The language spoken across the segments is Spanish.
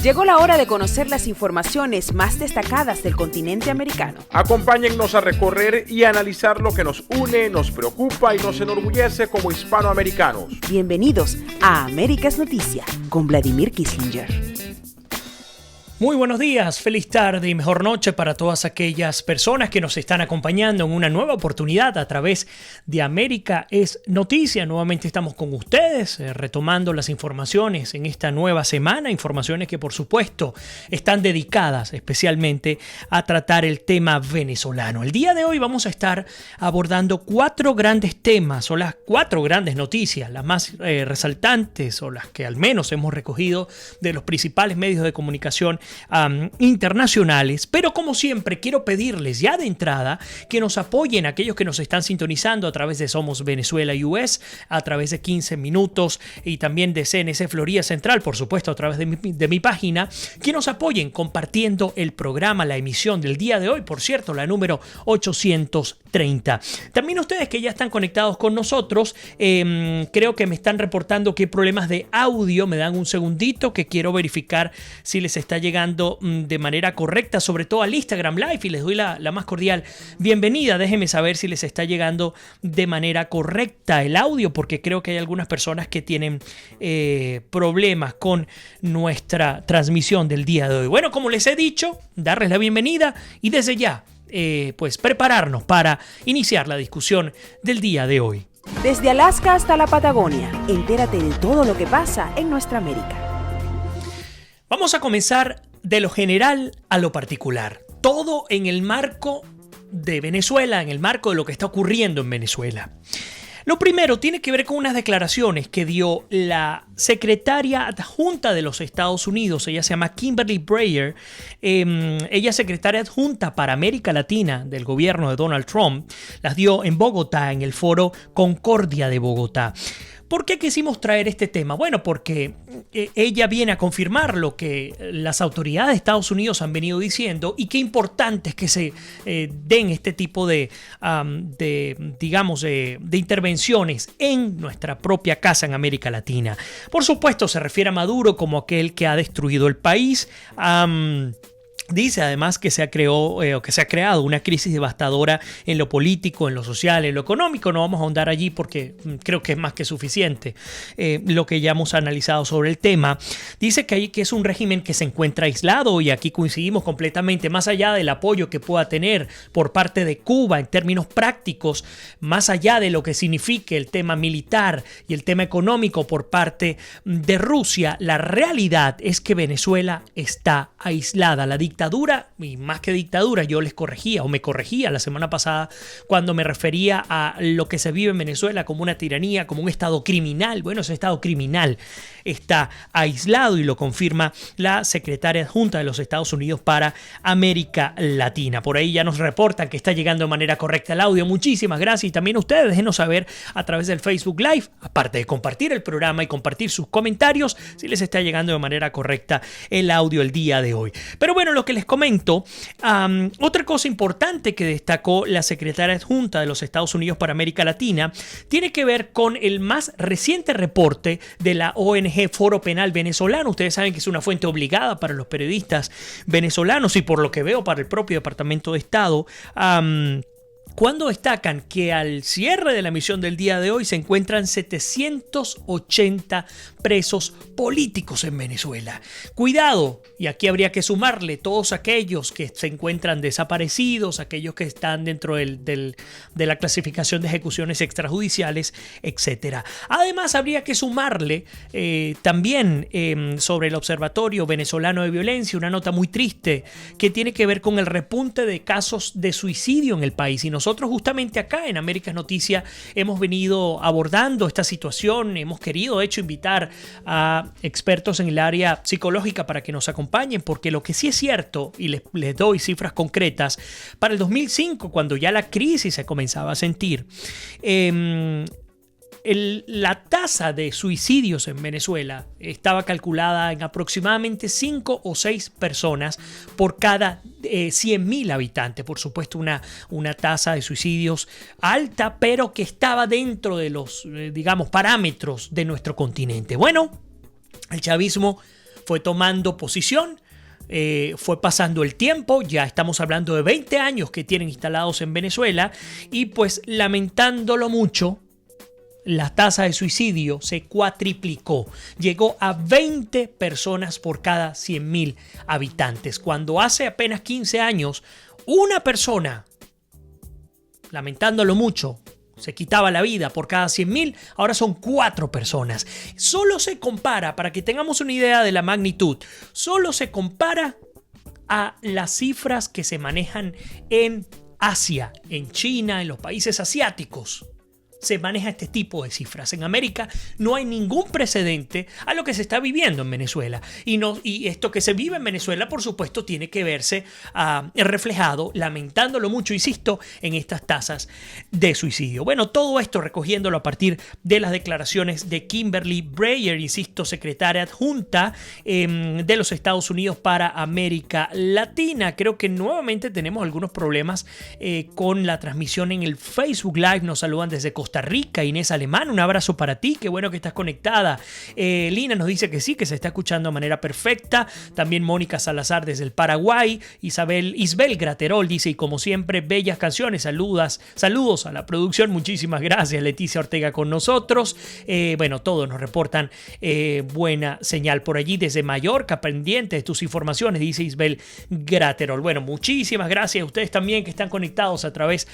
Llegó la hora de conocer las informaciones más destacadas del continente americano. Acompáñennos a recorrer y analizar lo que nos une, nos preocupa y nos enorgullece como hispanoamericanos. Bienvenidos a Américas Noticia con Vladimir Kissinger. Muy buenos días, feliz tarde y mejor noche para todas aquellas personas que nos están acompañando en una nueva oportunidad a través de América es Noticia. Nuevamente estamos con ustedes retomando las informaciones en esta nueva semana, informaciones que por supuesto están dedicadas especialmente a tratar el tema venezolano. El día de hoy vamos a estar abordando 4 grandes temas o las 4 grandes noticias, las más resaltantes o las que al menos hemos recogido de los principales medios de comunicación internacionales, pero como siempre quiero pedirles ya de entrada que nos apoyen aquellos que nos están sintonizando a través de Somos Venezuela US, a través de 15 minutos y también de CNC Florida Central, por supuesto a través de mi página, que nos apoyen compartiendo el programa, la emisión del día de hoy, por cierto, la número 830. También ustedes que ya están conectados con nosotros, creo que me están reportando que hay problemas de audio. Me dan un segundito que quiero verificar si les está llegando de manera correcta, sobre todo al Instagram Live, y les doy la más cordial bienvenida. Déjenme saber si les está llegando de manera correcta el audio, porque creo que hay algunas personas que tienen problemas con nuestra transmisión del día de hoy. Bueno, como les he dicho, darles la bienvenida y desde ya pues prepararnos para iniciar la discusión del día de hoy. Desde Alaska hasta la Patagonia, entérate de todo lo que pasa en nuestra América. Vamos a comenzar de lo general a lo particular. Todo en el marco de Venezuela, en el marco de lo que está ocurriendo en Venezuela. Lo primero tiene que ver con unas declaraciones que dio la secretaria adjunta de los Estados Unidos. Ella se llama Kimberly Breyer. Ella es secretaria adjunta para América Latina del gobierno de Donald Trump. Las dio en Bogotá, en el foro Concordia de Bogotá. ¿Por qué quisimos traer este tema? Bueno, porque ella viene a confirmar lo que las autoridades de Estados Unidos han venido diciendo, y qué importante es que se den este tipo de intervenciones en nuestra propia casa en América Latina. Por supuesto, se refiere a Maduro como aquel que ha destruido el país. Dice además que se ha creado una crisis devastadora en lo político, en lo social, en lo económico. No vamos a ahondar allí porque creo que es más que suficiente lo que ya hemos analizado sobre el tema. Dice que es un régimen que se encuentra aislado, y aquí coincidimos completamente. Más allá del apoyo que pueda tener por parte de Cuba en términos prácticos, más allá de lo que signifique el tema militar y el tema económico por parte de Rusia, la realidad es que Venezuela está aislada. La dictadura, y más que dictadura, yo me corregía la semana pasada cuando me refería a lo que se vive en Venezuela como una tiranía, como un estado criminal. Bueno, ese estado criminal está aislado, y lo confirma la secretaria adjunta de los Estados Unidos para América Latina. Por ahí ya nos reportan que está llegando de manera correcta el audio. Muchísimas gracias, y también ustedes déjenos saber a través del Facebook Live, aparte de compartir el programa y compartir sus comentarios, si les está llegando de manera correcta el audio el día de hoy. Pero bueno, lo que les comento, otra cosa importante que destacó la secretaria adjunta de los Estados Unidos para América Latina tiene que ver con el más reciente reporte de la ONG Foro Penal Venezolano. Ustedes saben que es una fuente obligada para los periodistas venezolanos, y por lo que veo para el propio Departamento de Estado, cuando destacan que al cierre de la emisión del día de hoy se encuentran 780 presos políticos en Venezuela. Cuidado, y aquí habría que sumarle todos aquellos que se encuentran desaparecidos, aquellos que están dentro de la clasificación de ejecuciones extrajudiciales, etc. Además, habría que sumarle también sobre el Observatorio Venezolano de Violencia una nota muy triste que tiene que ver con el repunte de casos de suicidio en el país. Y nosotros justamente acá en Américas Noticia hemos venido abordando esta situación. Hemos querido, de hecho, invitar a expertos en el área psicológica para que nos acompañen, porque lo que sí es cierto, y les doy cifras concretas, para el 2005, cuando ya la crisis se comenzaba a sentir, la tasa de suicidios en Venezuela estaba calculada en aproximadamente 5 o 6 personas por cada 100.000 habitantes. Por supuesto, una tasa de suicidios alta, pero que estaba dentro de los, parámetros de nuestro continente. Bueno, el chavismo fue tomando posición. Fue pasando el tiempo, ya estamos hablando de 20 años que tienen instalados en Venezuela y pues lamentándolo mucho, la tasa de suicidio se cuatriplicó, llegó a 20 personas por cada 100.000 habitantes, cuando hace apenas 15 años una persona, lamentándolo mucho, se quitaba la vida por cada 100.000, ahora son 4 personas. Solo se compara, para que tengamos una idea de la magnitud, solo se compara a las cifras que se manejan en Asia, en China, en los países asiáticos. Se maneja este tipo de cifras. En América no hay ningún precedente a lo que se está viviendo en Venezuela. Y esto que se vive en Venezuela, por supuesto, tiene que verse reflejado, lamentándolo mucho, insisto, en estas tasas de suicidio. Bueno, todo esto recogiéndolo a partir de las declaraciones de Kimberly Breyer, insisto, secretaria adjunta de los Estados Unidos para América Latina. Creo que nuevamente tenemos algunos problemas con la transmisión en el Facebook Live. Nos saludan desde Costa Rica, Inés Alemán, un abrazo para ti, qué bueno que estás conectada. Lina nos dice que sí, que se está escuchando de manera perfecta. También Mónica Salazar desde el Paraguay. Isbel Graterol dice, y como siempre, bellas canciones, saludos a la producción, muchísimas gracias. Leticia Ortega con nosotros. Bueno, todos nos reportan buena señal por allí desde Mallorca, pendiente de tus informaciones, dice Isbel Graterol. Bueno, muchísimas gracias a ustedes también que están conectados a través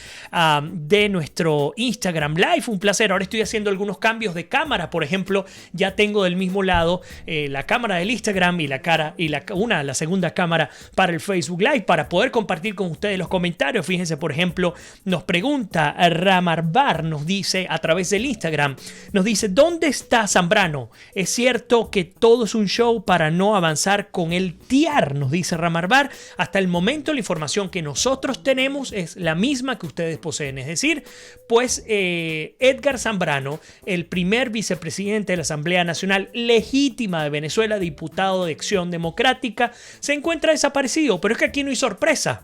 de nuestro Instagram Live. Un placer. Ahora estoy haciendo algunos cambios de cámara. Por ejemplo, ya tengo del mismo lado la cámara del Instagram y la segunda cámara para el Facebook Live para poder compartir con ustedes los comentarios. Fíjense, por ejemplo, nos pregunta Ramarbar, nos dice a través del Instagram, nos dice, ¿dónde está Zambrano? ¿Es cierto que todo es un show para no avanzar con el TIAR? Nos dice Ramarbar. Hasta el momento la información que nosotros tenemos es la misma que ustedes poseen. Es decir, pues Edgar Zambrano, el primer vicepresidente de la Asamblea Nacional Legítima de Venezuela, diputado de Acción Democrática, se encuentra desaparecido. Pero es que aquí no hay sorpresa.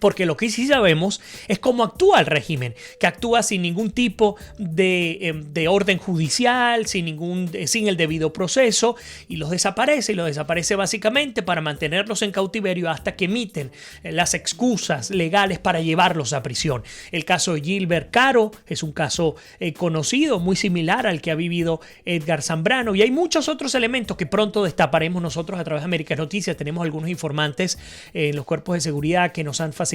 Porque lo que sí sabemos es cómo actúa el régimen, que actúa sin ningún tipo de orden judicial, sin el debido proceso, y los desaparece básicamente para mantenerlos en cautiverio hasta que emiten las excusas legales para llevarlos a prisión. El caso de Gilbert Caro es un caso conocido, muy similar al que ha vivido Edgar Zambrano, y hay muchos otros elementos que pronto destaparemos nosotros a través de Américas Noticias. Tenemos algunos informantes en los cuerpos de seguridad que nos han facilitado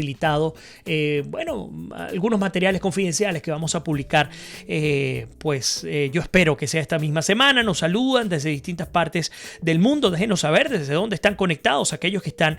algunos materiales confidenciales que vamos a publicar. Yo espero que sea esta misma semana. Nos saludan desde distintas partes del mundo. Déjenos saber desde dónde están conectados aquellos que están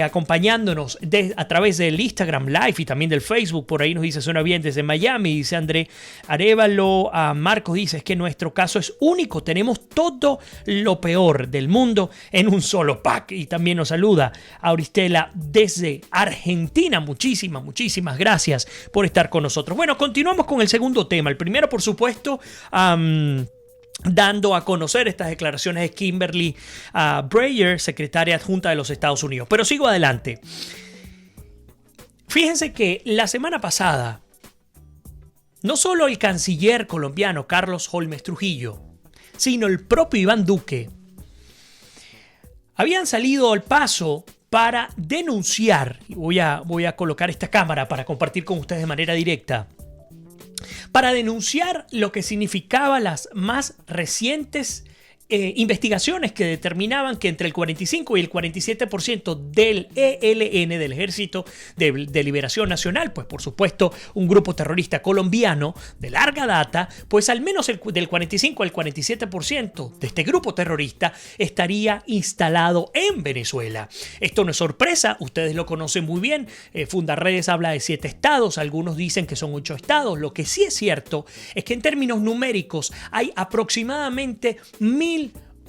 acompañándonos a través del Instagram Live y también del Facebook. Por ahí nos dice, suena bien desde Miami, dice André Arevalo. Marcos dice, es que nuestro caso es único, tenemos todo lo peor del mundo en un solo pack. Y también nos saluda Auristela desde Argentina. Muchísimas gracias por estar con nosotros. Bueno, continuamos con el segundo tema. El primero, por supuesto, dando a conocer estas declaraciones de Kimberly Breyer, secretaria adjunta de los Estados Unidos. Pero sigo adelante. Fíjense que la semana pasada, no solo el canciller colombiano Carlos Holmes Trujillo, sino el propio Iván Duque, habían salido al paso para denunciar, y voy a colocar esta cámara para compartir con ustedes de manera directa, para denunciar lo que significaba las más recientes investigaciones que determinaban que entre el 45 y el 47% del ELN, del Ejército de Liberación Nacional, pues por supuesto un grupo terrorista colombiano de larga data, pues al menos del 45 al 47% de este grupo terrorista estaría instalado en Venezuela. Esto no es sorpresa, ustedes lo conocen muy bien. Fundarredes habla de 7 estados, algunos dicen que son 8 estados. Lo que sí es cierto es que en términos numéricos hay aproximadamente 1.000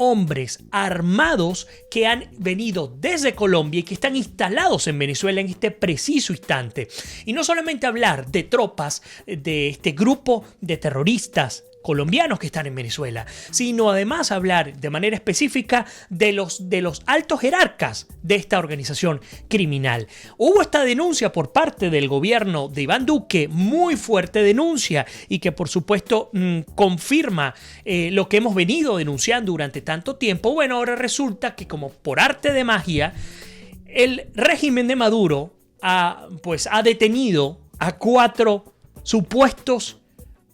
hombres armados que han venido desde Colombia y que están instalados en Venezuela en este preciso instante. Y no solamente hablar de tropas de este grupo de terroristas colombianos que están en Venezuela, sino además hablar de manera específica de los altos jerarcas de esta organización criminal. Hubo esta denuncia por parte del gobierno de Iván Duque, muy fuerte denuncia, y que por supuesto confirma lo que hemos venido denunciando durante tanto tiempo. Bueno, ahora resulta que como por arte de magia, el régimen de Maduro ha detenido a 4 supuestos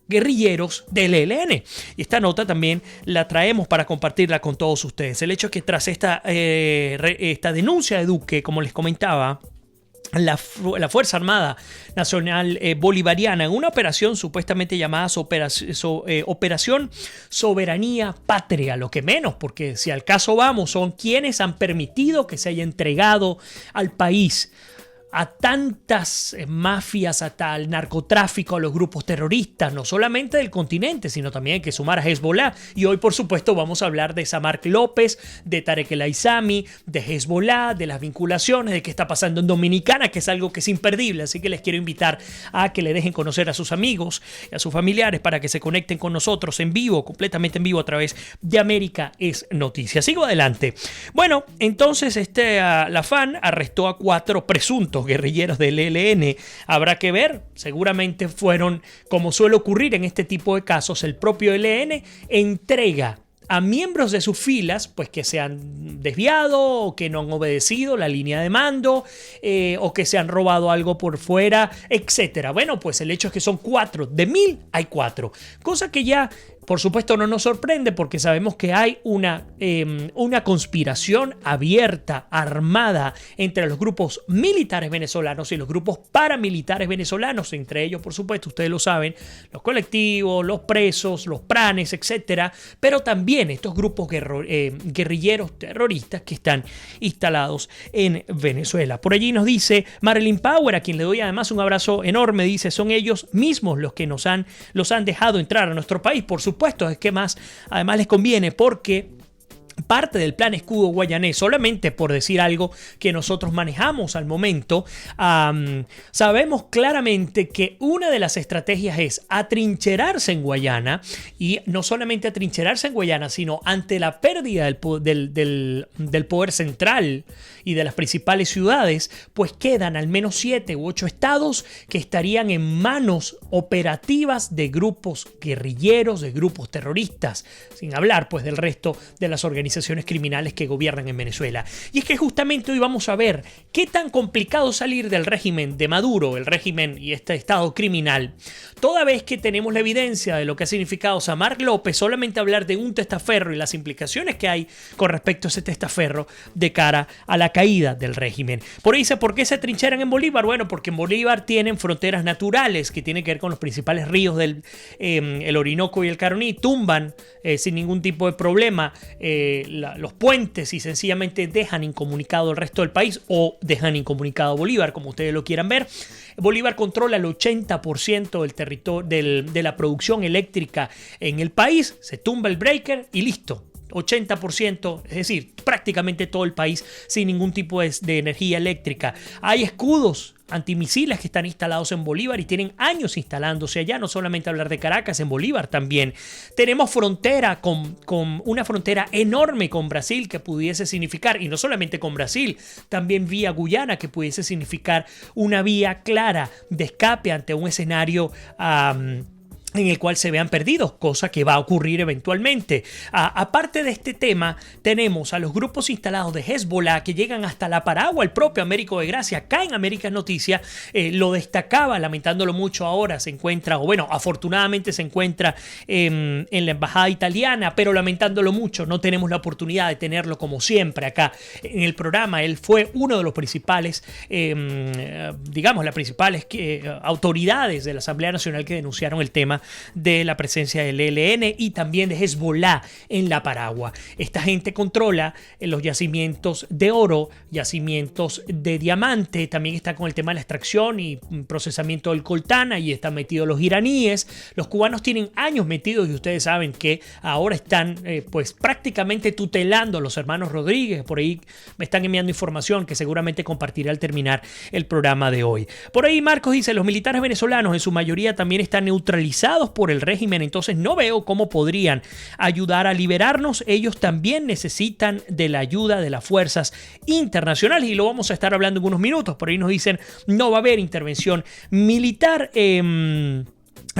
guerrilleros del ELN. Y esta nota también la traemos para compartirla con todos ustedes. El hecho es que tras esta denuncia de Duque, como les comentaba, la Fuerza Armada Nacional Bolivariana, en una operación supuestamente llamada Operación Soberanía Patria, lo que menos, porque si al caso vamos, son quienes han permitido que se haya entregado al país a tantas mafias, a tal narcotráfico, a los grupos terroristas, no solamente del continente, sino también hay que sumar a Hezbollah. Y hoy, por supuesto, vamos a hablar de Samark López, de Tarek El Aissami, de Hezbollah, de las vinculaciones, de qué está pasando en Dominicana, que es algo que es imperdible. Así que les quiero invitar a que le dejen conocer a sus amigos y a sus familiares para que se conecten con nosotros en vivo, completamente en vivo, a través de América es Noticia. Sigo adelante. Bueno, entonces la FAN arrestó a 4 presuntos guerrilleros del ELN. Habrá que ver, seguramente fueron, como suele ocurrir en este tipo de casos, el propio ELN entrega a miembros de sus filas, pues que se han desviado o que no han obedecido la línea de mando o que se han robado algo por fuera, etcétera. Bueno, pues el hecho es que son 4, de 1000 hay 4, cosa que ya por supuesto no nos sorprende porque sabemos que hay una conspiración abierta, armada entre los grupos militares venezolanos y los grupos paramilitares venezolanos, entre ellos por supuesto, ustedes lo saben, los colectivos, los presos, los pranes, etcétera, pero también estos grupos guerrilleros terroristas que están instalados en Venezuela. Por allí nos dice Marilyn Power, a quien le doy además un abrazo enorme, dice, son ellos mismos los que los han dejado entrar a nuestro país. Por supuesto, es que más además les conviene porque parte del plan escudo guayanés, solamente por decir algo que nosotros manejamos al momento, sabemos claramente que una de las estrategias es atrincherarse en Guayana, y no solamente atrincherarse en Guayana, sino ante la pérdida del poder central y de las principales ciudades, pues quedan al menos 7 u 8 estados que estarían en manos operativas de grupos guerrilleros, de grupos terroristas, sin hablar pues del resto de las organizaciones criminales que gobiernan en Venezuela. Y es que justamente hoy vamos a ver qué tan complicado salir del régimen de Maduro, el régimen y este estado criminal, toda vez que tenemos la evidencia de lo que ha significado Samark López. Solamente hablar de un testaferro y las implicaciones que hay con respecto a ese testaferro de cara a la caída del régimen. Por ahí dice, ¿por qué se trincheran en Bolívar? Bueno, porque en Bolívar tienen fronteras naturales que tienen que ver con los principales ríos el Orinoco y el Caroní, tumban sin ningún tipo de problema los puentes y sencillamente dejan incomunicado el resto del país, o dejan incomunicado a Bolívar, como ustedes lo quieran ver. Bolívar controla el 80% del territorio de la producción eléctrica en el país, se tumba el breaker y listo. 80%, es decir, prácticamente todo el país sin ningún tipo de energía eléctrica. Hay escudos antimisiles que están instalados en Bolívar y tienen años instalándose allá. No solamente hablar de Caracas, en Bolívar también. Tenemos frontera con una frontera enorme con Brasil que pudiese significar, y no solamente con Brasil, también vía Guyana, que pudiese significar una vía clara de escape ante un escenario en el cual se vean perdidos, cosa que va a ocurrir eventualmente. Aparte de este tema, tenemos a los grupos instalados de Hezbollah que llegan hasta la Paragua, el propio Américo de Gracia, acá en América Noticia, lo destacaba, lamentándolo mucho ahora, se encuentra, o bueno, afortunadamente se encuentra en la embajada italiana, pero lamentándolo mucho, no tenemos la oportunidad de tenerlo como siempre acá en el programa. Él fue uno de los principales, las principales autoridades de la Asamblea Nacional que denunciaron el tema de la presencia del ELN y también de Hezbollah en la Paragua. Esta gente controla los yacimientos de oro, yacimientos de diamante, también está con el tema de la extracción y procesamiento del coltán, ahí están metidos los iraníes. Los cubanos tienen años metidos y ustedes saben que ahora están pues prácticamente tutelando a los hermanos Rodríguez. Por ahí me están enviando información que seguramente compartiré al terminar el programa de hoy. Por ahí Marcos dice, los militares venezolanos en su mayoría también están neutralizados utilizados por el régimen, entonces no veo cómo podrían ayudar a liberarnos. Ellos también necesitan de la ayuda de las fuerzas internacionales y lo vamos a estar hablando en unos minutos. Por ahí nos dicen no va a haber intervención militar.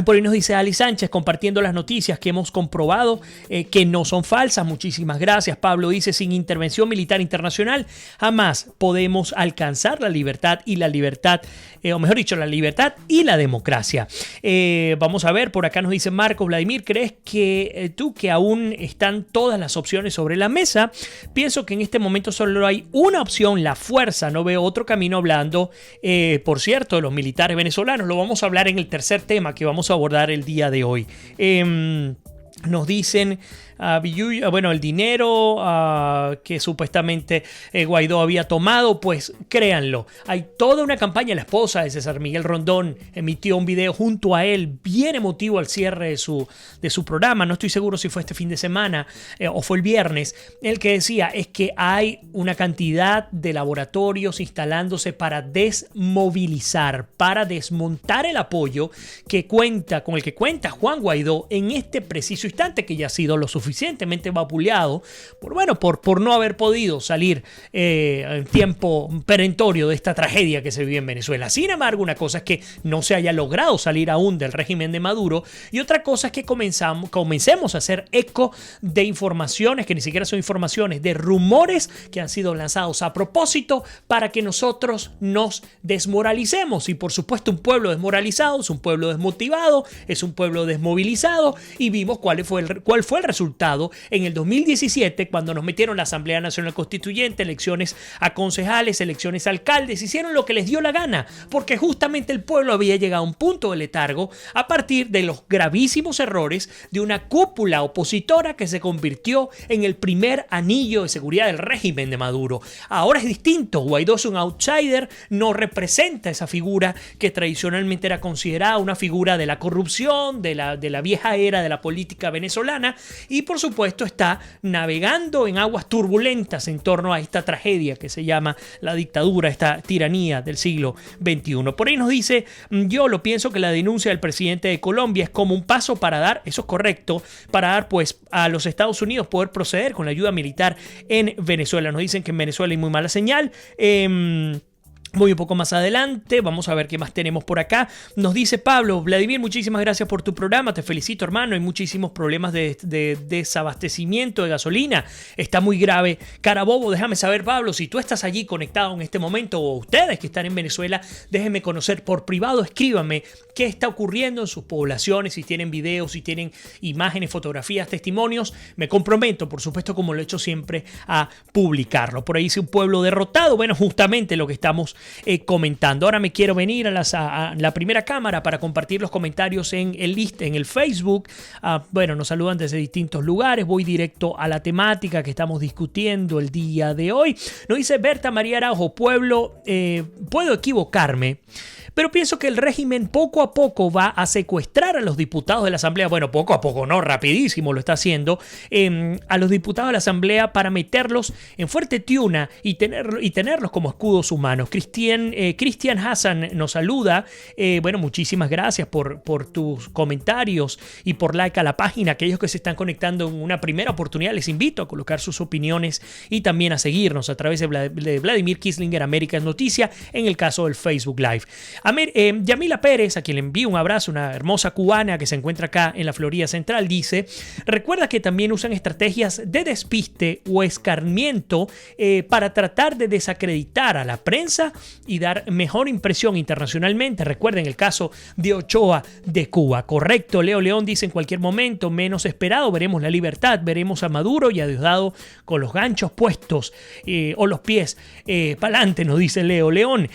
Por ahí nos dice Ali Sánchez, compartiendo las noticias que hemos comprobado que no son falsas. Muchísimas gracias. Pablo dice, sin intervención militar internacional jamás podemos alcanzar la libertad y la libertad, o mejor dicho, la libertad y la democracia. Vamos a ver, por acá nos dice Marco Vladimir, ¿crees que que aún están todas las opciones sobre la mesa? Pienso que en este momento solo hay una opción, la fuerza. No veo otro camino, hablando, por cierto, de los militares venezolanos. Lo vamos a hablar en el tercer tema que vamos a abordar el día de hoy. Nos dicen bueno, el dinero que supuestamente Guaidó había tomado, pues créanlo, hay toda una campaña. La esposa de César Miguel Rondón emitió un video junto a él bien emotivo al cierre de su programa. No estoy seguro si fue este fin de semana o fue el viernes. El que decía es que hay una cantidad de laboratorios instalándose para desmovilizar, para desmontar el apoyo con el que cuenta Juan Guaidó en este preciso instante, que ya ha sido lo suficientemente vapuleado por no haber podido salir en tiempo perentorio de esta tragedia que se vive en Venezuela. Sin embargo, una cosa es que no se haya logrado salir aún del régimen de Maduro y otra cosa es que comencemos a hacer eco de informaciones que ni siquiera son informaciones, de rumores que han sido lanzados a propósito para que nosotros nos desmoralicemos. Y por supuesto, un pueblo desmoralizado es un pueblo desmotivado, es un pueblo desmovilizado, y vimos cuál fue el resultado en el 2017 cuando nos metieron la Asamblea Nacional Constituyente, elecciones a concejales, elecciones a alcaldes. Hicieron lo que les dio la gana porque justamente el pueblo había llegado a un punto de letargo a partir de los gravísimos errores de una cúpula opositora que se convirtió en el primer anillo de seguridad del régimen de Maduro. Ahora es distinto. Guaidó es un outsider, no representa esa figura que tradicionalmente era considerada una figura de la corrupción, de la vieja era de la política venezolana, y por supuesto está navegando en aguas turbulentas en torno a esta tragedia que se llama la dictadura, esta tiranía del siglo XXI. Por ahí nos dice, yo lo pienso que la denuncia del presidente de Colombia es como un paso para dar, eso es correcto, para dar pues a los Estados Unidos poder proceder con la ayuda militar en Venezuela. Nos dicen que en Venezuela hay muy mala señal. Voy un poco más adelante, vamos a ver qué más tenemos por acá. Nos dice Pablo, Vladimir, muchísimas gracias por tu programa, te felicito hermano, hay muchísimos problemas de desabastecimiento de gasolina, está muy grave. Carabobo, déjame saber Pablo, si tú estás allí conectado en este momento o ustedes que están en Venezuela, déjenme conocer por privado, escríbanme qué está ocurriendo en sus poblaciones, si tienen videos, si tienen imágenes, fotografías, testimonios. Me comprometo, por supuesto, como lo he hecho siempre, a publicarlo. Por ahí dice un pueblo derrotado, bueno, justamente lo que estamos comentando. Ahora me quiero venir a la primera cámara para compartir los comentarios en el Facebook. Bueno, nos saludan desde distintos lugares. Voy directo a la temática que estamos discutiendo el día de hoy. Nos dice Berta María Araujo, pueblo, puedo equivocarme, pero pienso que el régimen poco a poco va a secuestrar a los diputados de la Asamblea. Bueno, poco a poco, no, rapidísimo lo está haciendo. A los diputados de la Asamblea para meterlos en fuerte tiuna y tenerlos como escudos humanos. Cristian Hassan nos saluda. Bueno, muchísimas gracias por tus comentarios y por like a la página. Aquellos que se están conectando en una primera oportunidad, les invito a colocar sus opiniones y también a seguirnos a través de Vladimir Kislinger Américas Noticia en el caso del Facebook Live. Yamila Pérez, a quien le envío un abrazo, una hermosa cubana que se encuentra acá en la Florida Central, dice, recuerda que también usan estrategias de despiste o escarmiento para tratar de desacreditar a la prensa y dar mejor impresión internacionalmente. Recuerden el caso de Ochoa de Cuba. Correcto, Leo León dice, en cualquier momento menos esperado veremos la libertad, veremos a Maduro y a Diosdado con los ganchos puestos o los pies para adelante, nos dice Leo León.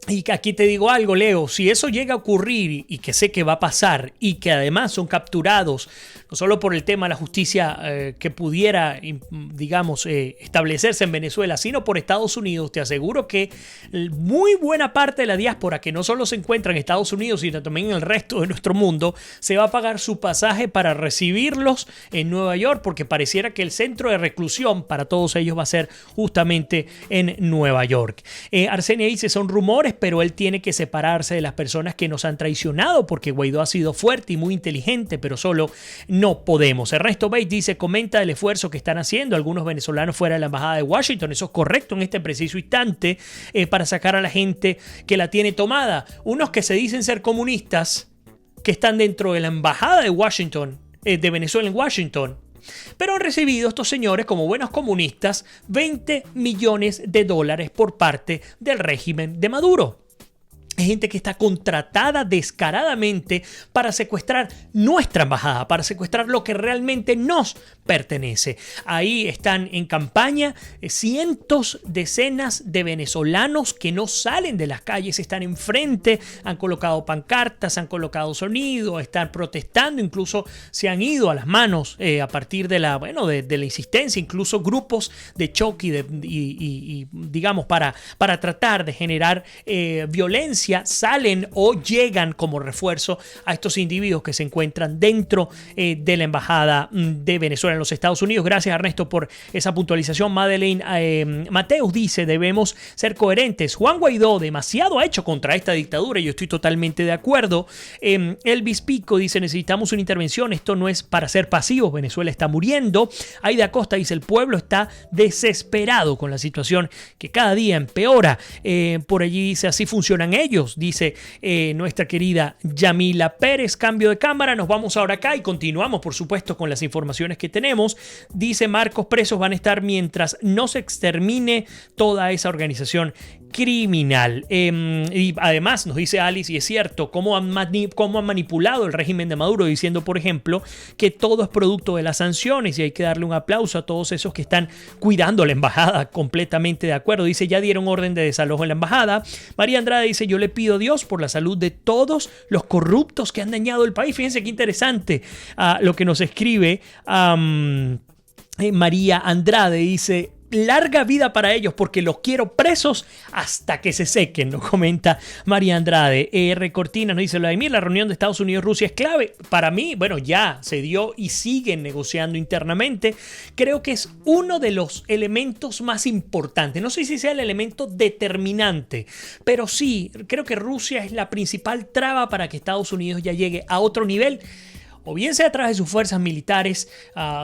Y aquí te digo algo, Leo, si eso llega a ocurrir y que sé que va a pasar y que además son capturados, no solo por el tema de la justicia que pudiera, digamos, establecerse en Venezuela, sino por Estados Unidos, te aseguro que muy buena parte de la diáspora que no solo se encuentra en Estados Unidos, sino también en el resto de nuestro mundo, se va a pagar su pasaje para recibirlos en Nueva York, porque pareciera que el centro de reclusión para todos ellos va a ser justamente en Nueva York. Arsenia dice, son rumores, pero él tiene que separarse de las personas que nos han traicionado, porque Guaidó ha sido fuerte y muy inteligente, pero solo no podemos. Ernesto Bates dice, comenta el esfuerzo que están haciendo algunos venezolanos fuera de la embajada de Washington. Eso es correcto en este preciso instante, para sacar a la gente que la tiene tomada. Unos que se dicen ser comunistas, que están dentro de la embajada de Washington, de Venezuela en Washington, pero han recibido estos señores, como buenos comunistas, $20 millones por parte del régimen de Maduro. Es gente que está contratada descaradamente para secuestrar nuestra embajada, para secuestrar lo que realmente nos pertenece. Ahí están en campaña cientos, decenas de venezolanos que no salen de las calles, están enfrente, han colocado pancartas, han colocado sonido, están protestando, incluso se han ido a las manos a partir de la insistencia, incluso grupos de choque y digamos para tratar de generar violencia, salen o llegan como refuerzo a estos individuos que se encuentran dentro de la embajada de Venezuela en los Estados Unidos. Gracias, Ernesto, por esa puntualización. Madeleine Mateus dice, debemos ser coherentes. Juan Guaidó demasiado ha hecho contra esta dictadura y yo estoy totalmente de acuerdo. Elvis Pico dice, necesitamos una intervención, esto no es para ser pasivos, Venezuela está muriendo. Aida Acosta dice, el pueblo está desesperado con la situación que cada día empeora. Por allí dice, así funcionan ellos, dice nuestra querida Yamila Pérez. Cambio de cámara, nos vamos ahora acá y continuamos, por supuesto, con las informaciones que tenemos. Dice Marcos, presos van a estar mientras no se extermine toda esa organización criminal. Y además nos dice Alice, y es cierto, cómo han manipulado el régimen de Maduro, diciendo, por ejemplo, que todo es producto de las sanciones, y hay que darle un aplauso a todos esos que están cuidando la embajada. Completamente de acuerdo. Dice, ya dieron orden de desalojo en la embajada. María Andrade dice, yo le pido a Dios por la salud de todos los corruptos que han dañado el país. Fíjense qué interesante lo que nos escribe María Andrade. Dice, larga vida para ellos porque los quiero presos hasta que se sequen, nos comenta María Andrade. R. Cortina nos dice, Vladimir, la reunión de Estados Unidos-Rusia es clave. Para mí, bueno, ya se dio y siguen negociando internamente. Creo que es uno de los elementos más importantes. No sé si sea el elemento determinante, pero sí, creo que Rusia es la principal traba para que Estados Unidos ya llegue a otro nivel, o bien sea a través de sus fuerzas militares,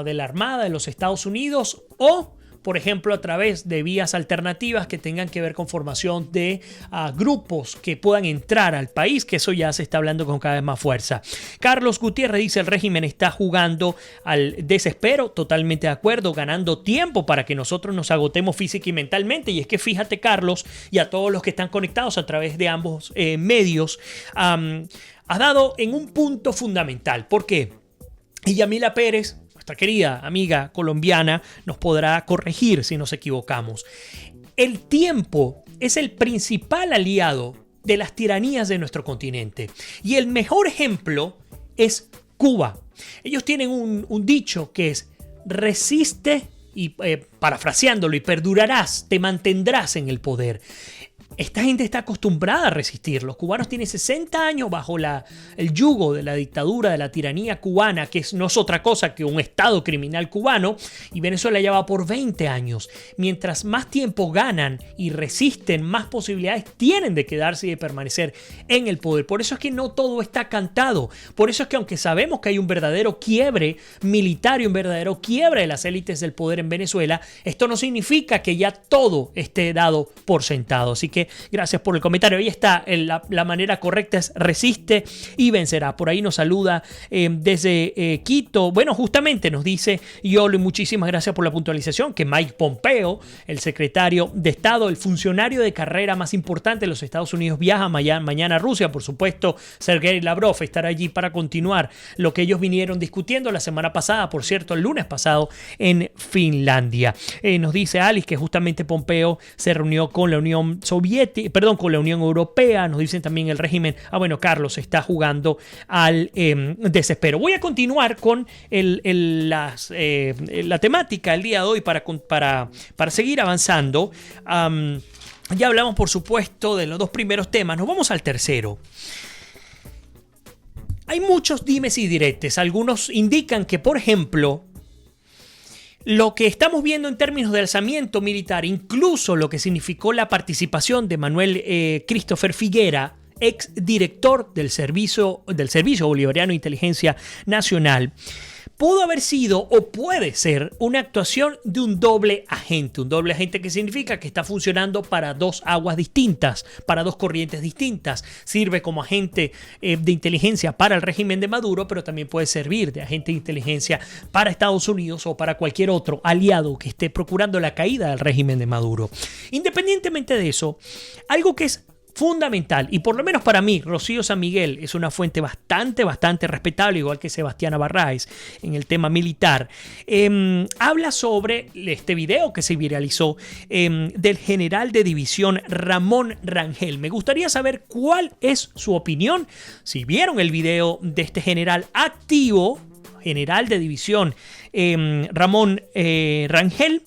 de la Armada de los Estados Unidos, o por ejemplo, a través de vías alternativas que tengan que ver con formación de grupos que puedan entrar al país, que eso ya se está hablando con cada vez más fuerza. Carlos Gutiérrez dice, el régimen está jugando al desespero, totalmente de acuerdo, ganando tiempo para que nosotros nos agotemos física y mentalmente. Y es que fíjate, Carlos, y a todos los que están conectados a través de ambos medios, has dado en un punto fundamental. ¿Por qué? Y Yamila Pérez, nuestra querida amiga colombiana, nos podrá corregir si nos equivocamos. El tiempo es el principal aliado de las tiranías de nuestro continente. Y el mejor ejemplo es Cuba. Ellos tienen un dicho que es, resiste, y parafraseándolo, y perdurarás, te mantendrás en el poder. Esta gente está acostumbrada a resistir. Los cubanos tienen 60 años bajo el yugo de la dictadura, de la tiranía cubana, que no es otra cosa que un estado criminal cubano, y Venezuela ya va por 20 años. Mientras más tiempo ganan y resisten, más posibilidades tienen de quedarse y de permanecer en el poder. Por eso es que no todo está cantado. Por eso es que aunque sabemos que hay un verdadero quiebre militar y un verdadero quiebre de las élites del poder en Venezuela, esto no significa que ya todo esté dado por sentado. Así que gracias por el comentario. Ahí está, la manera correcta es resiste y vencerá. Por ahí nos saluda desde Quito. Bueno, justamente nos dice Yolo, y muchísimas gracias por la puntualización, que Mike Pompeo, el secretario de Estado, el funcionario de carrera más importante de los Estados Unidos, viaja mañana a Rusia. Por supuesto, Sergei Lavrov estará allí para continuar lo que ellos vinieron discutiendo la semana pasada, por cierto, el lunes pasado en Finlandia. Nos dice Alice que justamente Pompeo se reunió con la Unión Soviética, con la Unión Europea. Nos dicen también el régimen. Bueno, Carlos está jugando al desespero. Voy a continuar con la temática el día de hoy para seguir avanzando. Ya hablamos, por supuesto, de los dos primeros temas. Nos vamos al tercero. Hay muchos dimes y diretes. Algunos indican que, por ejemplo, Lo que estamos viendo en términos de alzamiento militar, incluso lo que significó la participación de Manuel Christopher Figuera, ex director del Servicio Bolivariano de Inteligencia Nacional, pudo haber sido o puede ser una actuación de un doble agente. Un doble agente que significa que está funcionando para dos aguas distintas, para dos corrientes distintas. Sirve como agente de inteligencia para el régimen de Maduro, pero también puede servir de agente de inteligencia para Estados Unidos o para cualquier otro aliado que esté procurando la caída del régimen de Maduro. Independientemente de eso, algo que es fundamental, y por lo menos para mí, Rocío San Miguel es una fuente bastante respetable, igual que Sebastián Barraez en el tema militar. Habla sobre este video que se viralizó del general de división Ramón Rangel. Me gustaría saber cuál es su opinión. Si vieron el video de este general activo, general de división Ramón Rangel,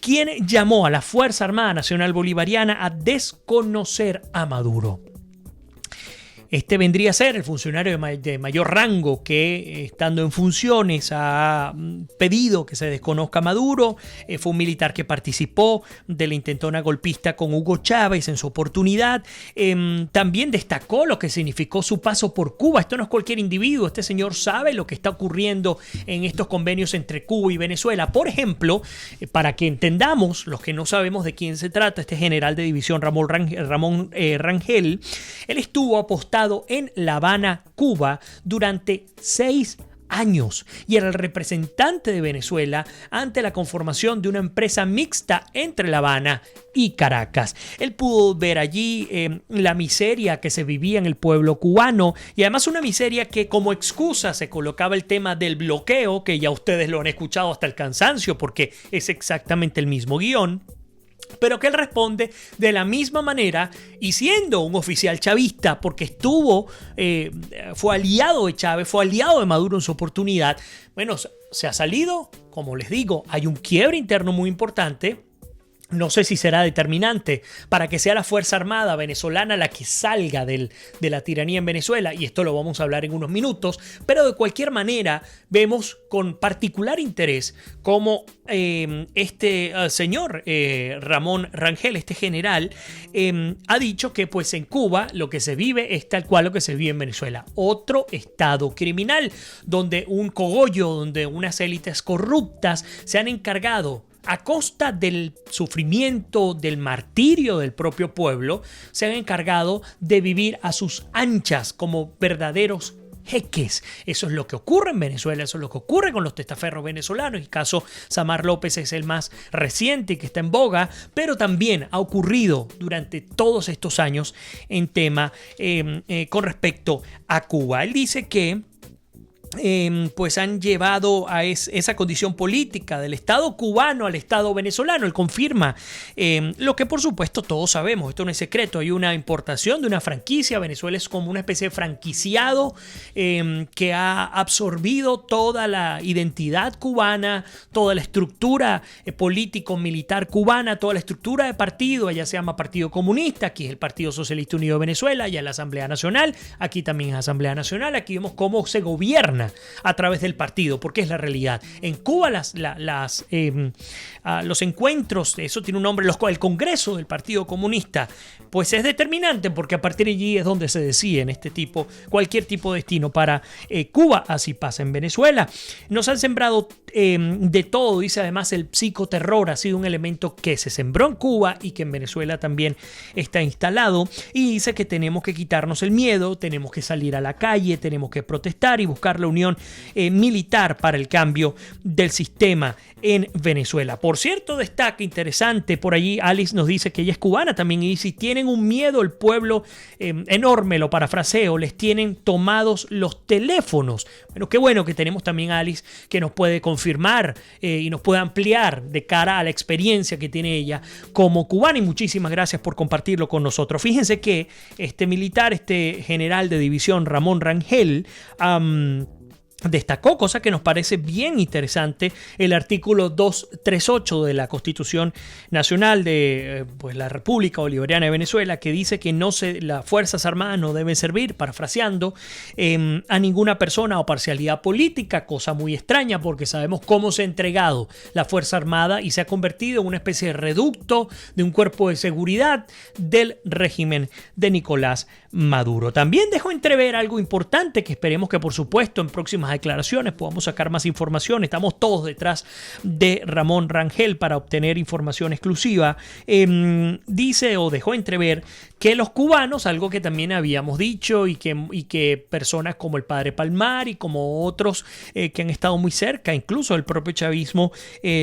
quien llamó a la Fuerza Armada Nacional Bolivariana a desconocer a Maduro. Este vendría a ser el funcionario de mayor rango que, estando en funciones, ha pedido que se desconozca a Maduro. Fue un militar que participó de la intentona golpista con Hugo Chávez en su oportunidad. También destacó lo que significó su paso por Cuba. Esto no es cualquier individuo. Este señor sabe lo que está ocurriendo en estos convenios entre Cuba y Venezuela. Por ejemplo, para que entendamos, los que no sabemos de quién se trata, este general de división Ramón Rangel, él estuvo apostado en La Habana, Cuba, durante 6 años y era el representante de Venezuela ante la conformación de una empresa mixta entre La Habana y Caracas. Él pudo ver allí la miseria que se vivía en el pueblo cubano y además una miseria que como excusa se colocaba el tema del bloqueo, que ya ustedes lo han escuchado hasta el cansancio porque es exactamente el mismo guión, pero que él responde de la misma manera y siendo un oficial chavista porque fue aliado de Chávez, fue aliado de Maduro en su oportunidad. Bueno, se ha salido, como les digo, hay un quiebre interno muy importante. No sé si será determinante para que sea la Fuerza Armada venezolana la que salga de la tiranía en Venezuela, y esto lo vamos a hablar en unos minutos, pero de cualquier manera vemos con particular interés cómo este señor Ramón Rangel, este general, ha dicho que pues en Cuba lo que se vive es tal cual lo que se vive en Venezuela, otro estado criminal, donde un cogollo, donde unas élites corruptas se han encargado a costa del sufrimiento, del martirio del propio pueblo, se han encargado de vivir a sus anchas como verdaderos jeques. Eso es lo que ocurre en Venezuela, eso es lo que ocurre con los testaferros venezolanos. El caso Samar López es el más reciente que está en boga, pero también ha ocurrido durante todos estos años en tema con respecto a Cuba. Él dice que pues han llevado a esa condición política del Estado cubano al Estado venezolano. Él confirma lo que por supuesto todos sabemos, esto no es secreto, hay una importación de una franquicia. Venezuela es como una especie de franquiciado que ha absorbido toda la identidad cubana, toda la estructura político-militar cubana, toda la estructura de partido. Allá se llama Partido Comunista, aquí es el Partido Socialista Unido de Venezuela, allá es la Asamblea Nacional, aquí también es Asamblea Nacional. Aquí vemos cómo se gobierna a través del partido, porque es la realidad. En Cuba los encuentros, eso tiene un nombre, el Congreso del Partido Comunista, pues es determinante, porque a partir de allí es donde se decide cualquier tipo de destino para Cuba. Así pasa en Venezuela. Nos han sembrado de todo, dice. Además, el psicoterror ha sido un elemento que se sembró en Cuba y que en Venezuela también está instalado, y dice que tenemos que quitarnos el miedo, tenemos que salir a la calle, tenemos que protestar y buscar la unión militar para el cambio del sistema en Venezuela. Por cierto, destaca interesante, por allí Alice nos dice que ella es cubana también, y si tienen un miedo el pueblo enorme, lo parafraseo, les tienen tomados los teléfonos. Bueno, qué bueno que tenemos también a Alice, que nos puede confirmar y nos puede ampliar de cara a la experiencia que tiene ella como cubana, y muchísimas gracias por compartirlo con nosotros. Fíjense que este militar, este general de división Ramón Rangel, destacó, cosa que nos parece bien interesante, el artículo 238 de la Constitución Nacional de pues, la República Bolivariana de Venezuela, que dice que las Fuerzas Armadas no deben servir, parafraseando, a ninguna persona o parcialidad política, cosa muy extraña porque sabemos cómo se ha entregado la Fuerza Armada y se ha convertido en una especie de reducto de un cuerpo de seguridad del régimen de Nicolás Maduro. También dejó entrever algo importante que esperemos que por supuesto en próximas declaraciones podamos sacar más información. Estamos todos detrás de Ramón Rangel para obtener información exclusiva. Dice o dejó entrever que los cubanos, algo que también habíamos dicho y que personas como el padre Palmar y como otros que han estado muy cerca, incluso el propio chavismo,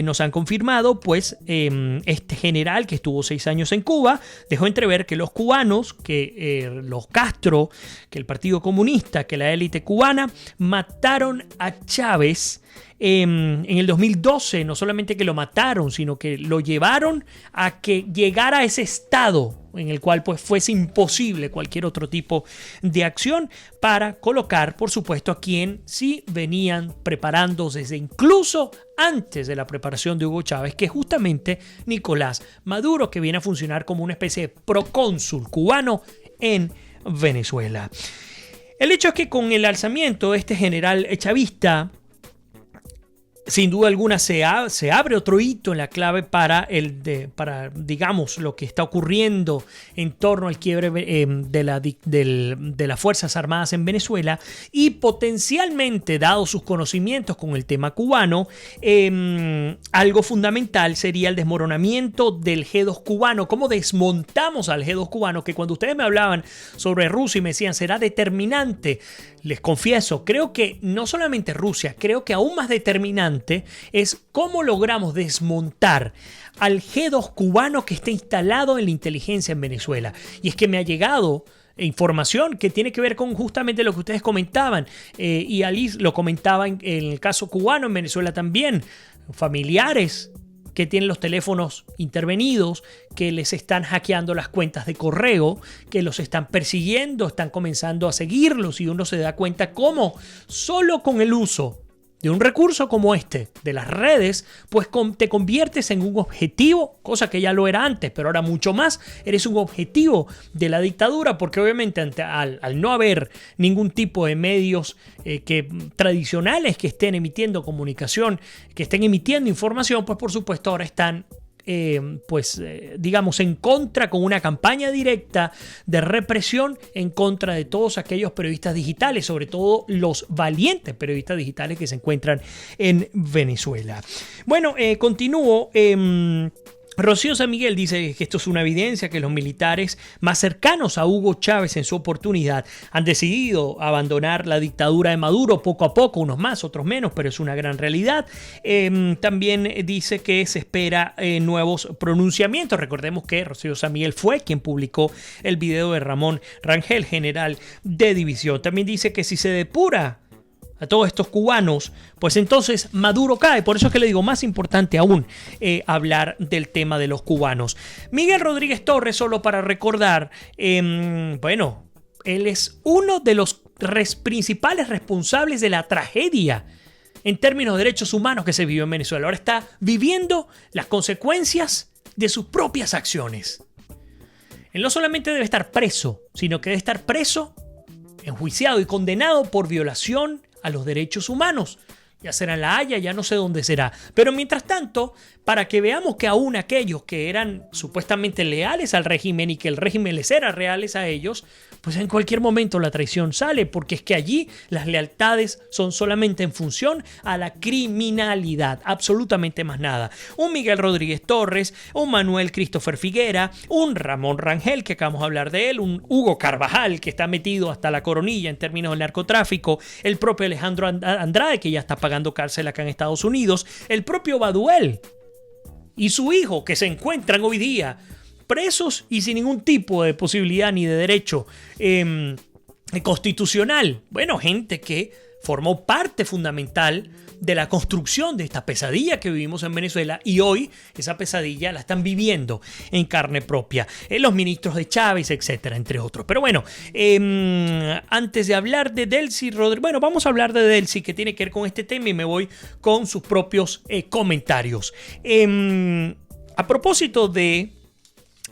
nos han confirmado, pues este general que estuvo 6 años en Cuba dejó entrever que los cubanos, que los Castro, que el Partido Comunista, que la élite cubana mataron a Chávez en el 2012. No solamente que lo mataron, sino que lo llevaron a que llegara a ese estado en el cual pues fuese imposible cualquier otro tipo de acción para colocar, por supuesto, a quien sí venían preparando desde incluso antes de la preparación de Hugo Chávez, que es justamente Nicolás Maduro, que viene a funcionar como una especie de procónsul cubano en Venezuela. El hecho es que con el alzamiento de este general chavista, sin duda alguna se abre otro hito en la clave para digamos, lo que está ocurriendo en torno al quiebre de las Fuerzas Armadas en Venezuela y potencialmente, dados sus conocimientos con el tema cubano, algo fundamental sería el desmoronamiento del G2 cubano. ¿Cómo desmontamos al G2 cubano? Que cuando ustedes me hablaban sobre Rusia y me decían será determinante, les confieso, creo que no solamente Rusia, creo que aún más determinante es cómo logramos desmontar al G2 cubano que está instalado en la inteligencia en Venezuela. Y es que me ha llegado información que tiene que ver con justamente lo que ustedes comentaban, y Alice lo comentaba en el caso cubano, en Venezuela también, familiares que tienen los teléfonos intervenidos, que les están hackeando las cuentas de correo, que los están persiguiendo, están comenzando a seguirlos y uno se da cuenta cómo solo con el uso de un recurso como este, de las redes, pues te conviertes en un objetivo, cosa que ya lo era antes, pero ahora mucho más, eres un objetivo de la dictadura, porque obviamente al no haber ningún tipo de medios tradicionales que estén emitiendo comunicación, que estén emitiendo información, pues por supuesto ahora están digamos, en contra, con una campaña directa de represión en contra de todos aquellos periodistas digitales, sobre todo los valientes periodistas digitales que se encuentran en Venezuela. Bueno, continúo. Rocío San Miguel dice que esto es una evidencia que los militares más cercanos a Hugo Chávez en su oportunidad han decidido abandonar la dictadura de Maduro poco a poco, unos más, otros menos, pero es una gran realidad. También dice que se espera nuevos pronunciamientos. Recordemos que Rocío San Miguel fue quien publicó el video de Ramón Rangel, general de división. También dice que si se depura a todos estos cubanos, pues entonces Maduro cae. Por eso es que le digo, más importante aún hablar del tema de los cubanos. Miguel Rodríguez Torres, solo para recordar, bueno, él es uno de los principales responsables de la tragedia en términos de derechos humanos que se vivió en Venezuela. Ahora está viviendo las consecuencias de sus propias acciones. Él no solamente debe estar preso, sino que debe estar preso, enjuiciado y condenado por violación a los derechos humanos. Ya será en La Haya, ya no sé dónde será. Pero mientras tanto, para que veamos que aún aquellos que eran supuestamente leales al régimen y que el régimen les era reales a ellos, pues en cualquier momento la traición sale, porque es que allí las lealtades son solamente en función a la criminalidad, absolutamente más nada. Un Miguel Rodríguez Torres, un Manuel Christopher Figuera, un Ramón Rangel, que acabamos de hablar de él, un Hugo Carvajal, que está metido hasta la coronilla en términos del narcotráfico, el propio Alejandro Andrade, que ya está pagando cárcel acá en Estados Unidos, el propio Baduel y su hijo, que se encuentran hoy día presos y sin ningún tipo de posibilidad ni de derecho constitucional. Bueno, gente que formó parte fundamental de la construcción de esta pesadilla que vivimos en Venezuela, y hoy esa pesadilla la están viviendo en carne propia los ministros de Chávez, etcétera, entre otros. Pero bueno, antes de hablar de Delcy Rodríguez, bueno, vamos a hablar de Delcy, que tiene que ver con este tema, y me voy con sus propios comentarios. A propósito de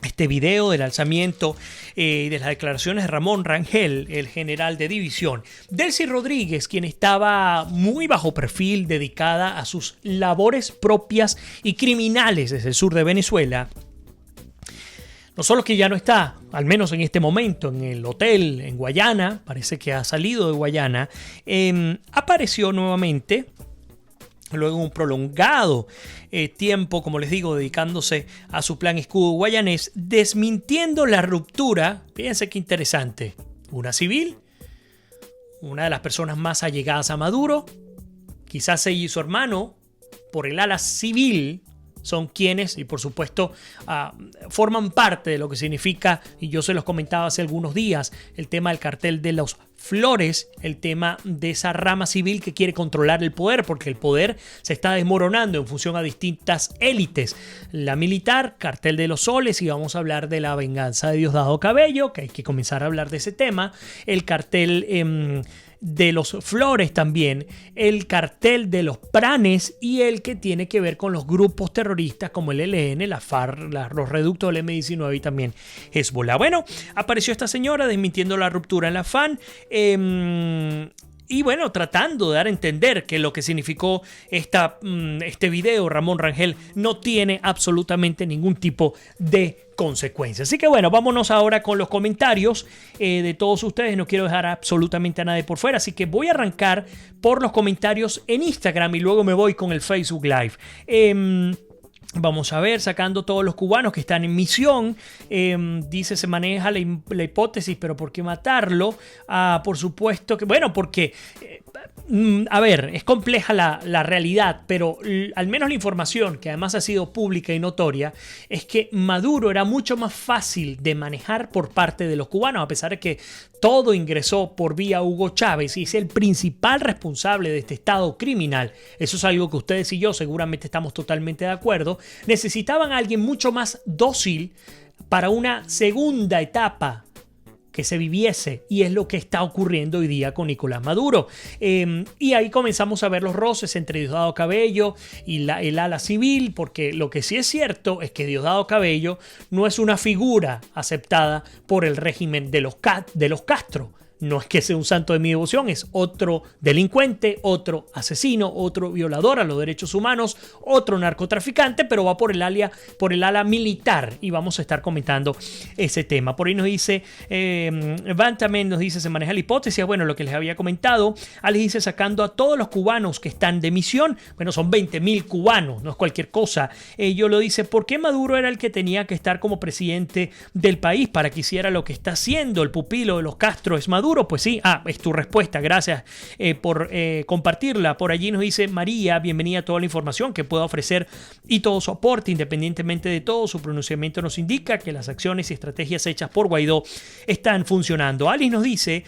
este video del alzamiento de las declaraciones de Ramón Rangel, el general de división, Delcy Rodríguez, quien estaba muy bajo perfil, dedicada a sus labores propias y criminales desde el sur de Venezuela, no solo que ya no está, al menos en este momento, en el hotel en Guayana, parece que ha salido de Guayana, apareció nuevamente luego de un prolongado tiempo, como les digo, dedicándose a su plan escudo guayanés, desmintiendo la ruptura. Fíjense qué interesante. Una civil, una de las personas más allegadas a Maduro, quizás ella y su hermano, por el ala civil, son quienes, y por supuesto, forman parte de lo que significa, y yo se los comentaba hace algunos días, el tema del cartel de los Flores, el tema de esa rama civil que quiere controlar el poder, porque el poder se está desmoronando en función a distintas élites. La militar, cartel de los Soles, y vamos a hablar de la venganza de Diosdado Cabello, que hay que comenzar a hablar de ese tema. El cartel de los Flores también, el cartel de los Pranes, y el que tiene que ver con los grupos terroristas como el ELN, la FARC, los reductos del M-19 y también Hezbollah. Bueno, apareció esta señora desmintiendo la ruptura en la FAN, y bueno, tratando de dar a entender que lo que significó este video, Ramón Rangel, no tiene absolutamente ningún tipo de consecuencias. Así que bueno, vámonos ahora con los comentarios de todos ustedes. No quiero dejar absolutamente a nadie por fuera, así que voy a arrancar por los comentarios en Instagram y luego me voy con el Facebook Live. Vamos a ver, sacando todos los cubanos que están en misión. Dice, se maneja la hipótesis, pero ¿por qué matarlo? Por supuesto que, bueno, porque, a ver, es compleja la realidad, pero al menos la información, que además ha sido pública y notoria, es que Maduro era mucho más fácil de manejar por parte de los cubanos, a pesar de que todo ingresó por vía Hugo Chávez y es el principal responsable de este estado criminal. Eso es algo que ustedes y yo seguramente estamos totalmente de acuerdo. Necesitaban a alguien mucho más dócil para una segunda etapa que se viviese, y es lo que está ocurriendo hoy día con Nicolás Maduro. Y ahí comenzamos a ver los roces entre Diosdado Cabello y el ala civil, porque lo que sí es cierto es que Diosdado Cabello no es una figura aceptada por el régimen de los Castro. No es que sea un santo de mi devoción, es otro delincuente, otro asesino, otro violador a los derechos humanos, otro narcotraficante, pero va por el ala militar, y vamos a estar comentando ese tema. Por ahí nos dice, Van también nos dice, se maneja la hipótesis, bueno, lo que les había comentado. Alex dice, sacando a todos los cubanos que están de misión, bueno, son 20.000 cubanos, no es cualquier cosa. Yo lo dice, ¿por qué Maduro era el que tenía que estar como presidente del país para que hiciera lo que está haciendo? El pupilo de los Castro es Maduro. Pues sí, es tu respuesta, gracias por compartirla. Por allí nos dice María, bienvenida a toda la información que pueda ofrecer y todo su aporte. Independientemente de todo, su pronunciamiento nos indica que las acciones y estrategias hechas por Guaidó están funcionando. Alice nos dice,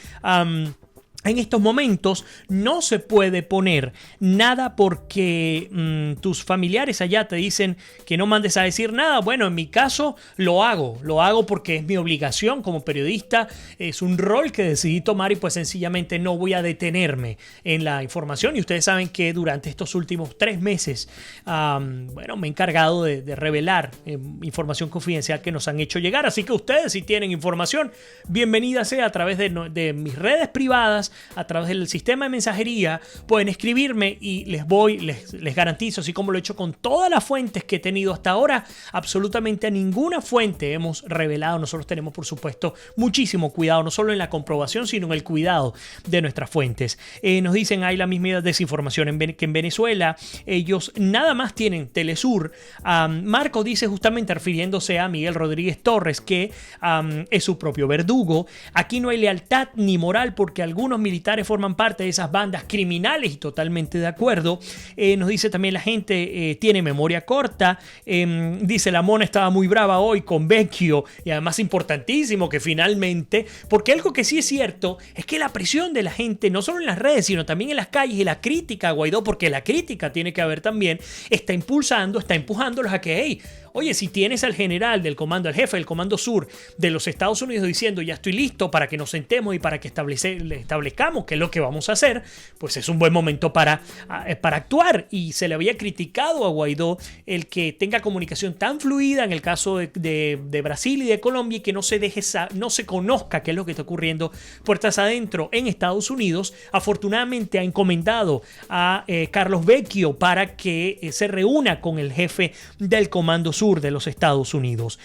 en estos momentos no se puede poner nada porque tus familiares allá te dicen que no mandes a decir nada. Bueno, en mi caso lo hago porque es mi obligación como periodista, es un rol que decidí tomar y pues sencillamente no voy a detenerme en la información. Y ustedes saben que durante estos últimos 3 meses, bueno, me he encargado de revelar información confidencial que nos han hecho llegar. Así que ustedes, si tienen información, bienvenida sea a través de mis redes privadas, a través del sistema de mensajería, pueden escribirme y les garantizo, así como lo he hecho con todas las fuentes que he tenido hasta ahora, absolutamente a ninguna fuente hemos revelado. Nosotros tenemos, por supuesto, muchísimo cuidado, no solo en la comprobación, sino en el cuidado de nuestras fuentes. Nos dicen, hay la misma desinformación que en Venezuela. Ellos nada más tienen Telesur. Marco dice, justamente refiriéndose a Miguel Rodríguez Torres, que es su propio verdugo. Aquí no hay lealtad ni moral porque algunos los militares forman parte de esas bandas criminales y totalmente de acuerdo. Nos dice también la gente tiene memoria corta. Dice la Mona estaba muy brava hoy con Vecchio y además importantísimo que finalmente, porque algo que sí es cierto es que la presión de la gente, no solo en las redes, sino también en las calles y la crítica a Guaidó, porque la crítica tiene que haber también, está empujándolos a que, hey, oye, si tienes al general del comando, al jefe del comando sur de los Estados Unidos diciendo ya estoy listo para que nos sentemos y para que establezcamos qué es lo que vamos a hacer, pues es un buen momento para actuar. Y se le había criticado a Guaidó el que tenga comunicación tan fluida en el caso de Brasil y de Colombia y que no se conozca qué es lo que está ocurriendo puertas adentro en Estados Unidos. Afortunadamente ha encomendado a Carlos Vecchio para que se reúna con el jefe del comando sur de los Estados Unidos.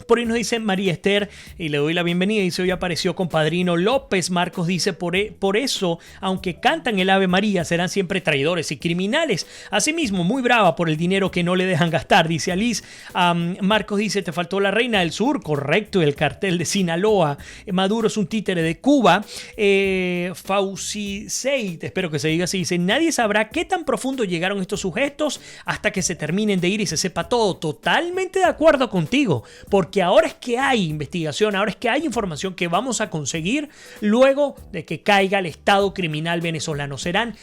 Por ahí nos dice María Esther, y le doy la bienvenida, dice hoy apareció Compadrino López. Marcos dice por eso, aunque cantan el Ave María, serán siempre traidores y criminales. Asimismo, muy brava por el dinero que no le dejan gastar, dice Alice. Marcos dice, te faltó la Reina del Sur, correcto, y el cartel de Sinaloa. Maduro es un títere de Cuba. Fauci Seid, espero que se diga así, dice, nadie sabrá qué tan profundo llegaron estos sujetos hasta que se terminen de ir y se sepa todo. Totalmente de acuerdo contigo, porque ahora es que hay investigación, ahora es que hay información que vamos a conseguir luego de que caiga el Estado criminal venezolano. Serán,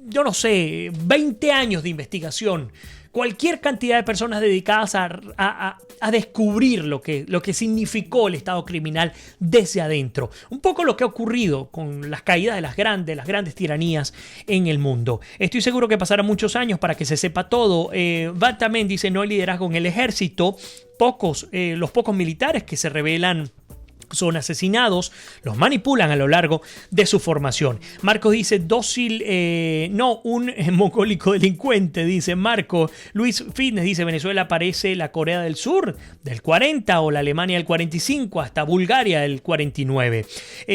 yo no sé, 20 años de investigación. Cualquier cantidad de personas dedicadas a descubrir lo que significó el Estado criminal desde adentro. Un poco lo que ha ocurrido con las caídas de las grandes tiranías en el mundo. Estoy seguro que pasarán muchos años para que se sepa todo. Van también dice, no hay liderazgo en el ejército. Los pocos militares que se revelan son asesinados, los manipulan a lo largo de su formación. Marcos dice, dócil, no, un mogólico delincuente, dice Marco. Luis Fitness dice, Venezuela parece la Corea del Sur del 40 o la Alemania del 45, hasta Bulgaria del 49.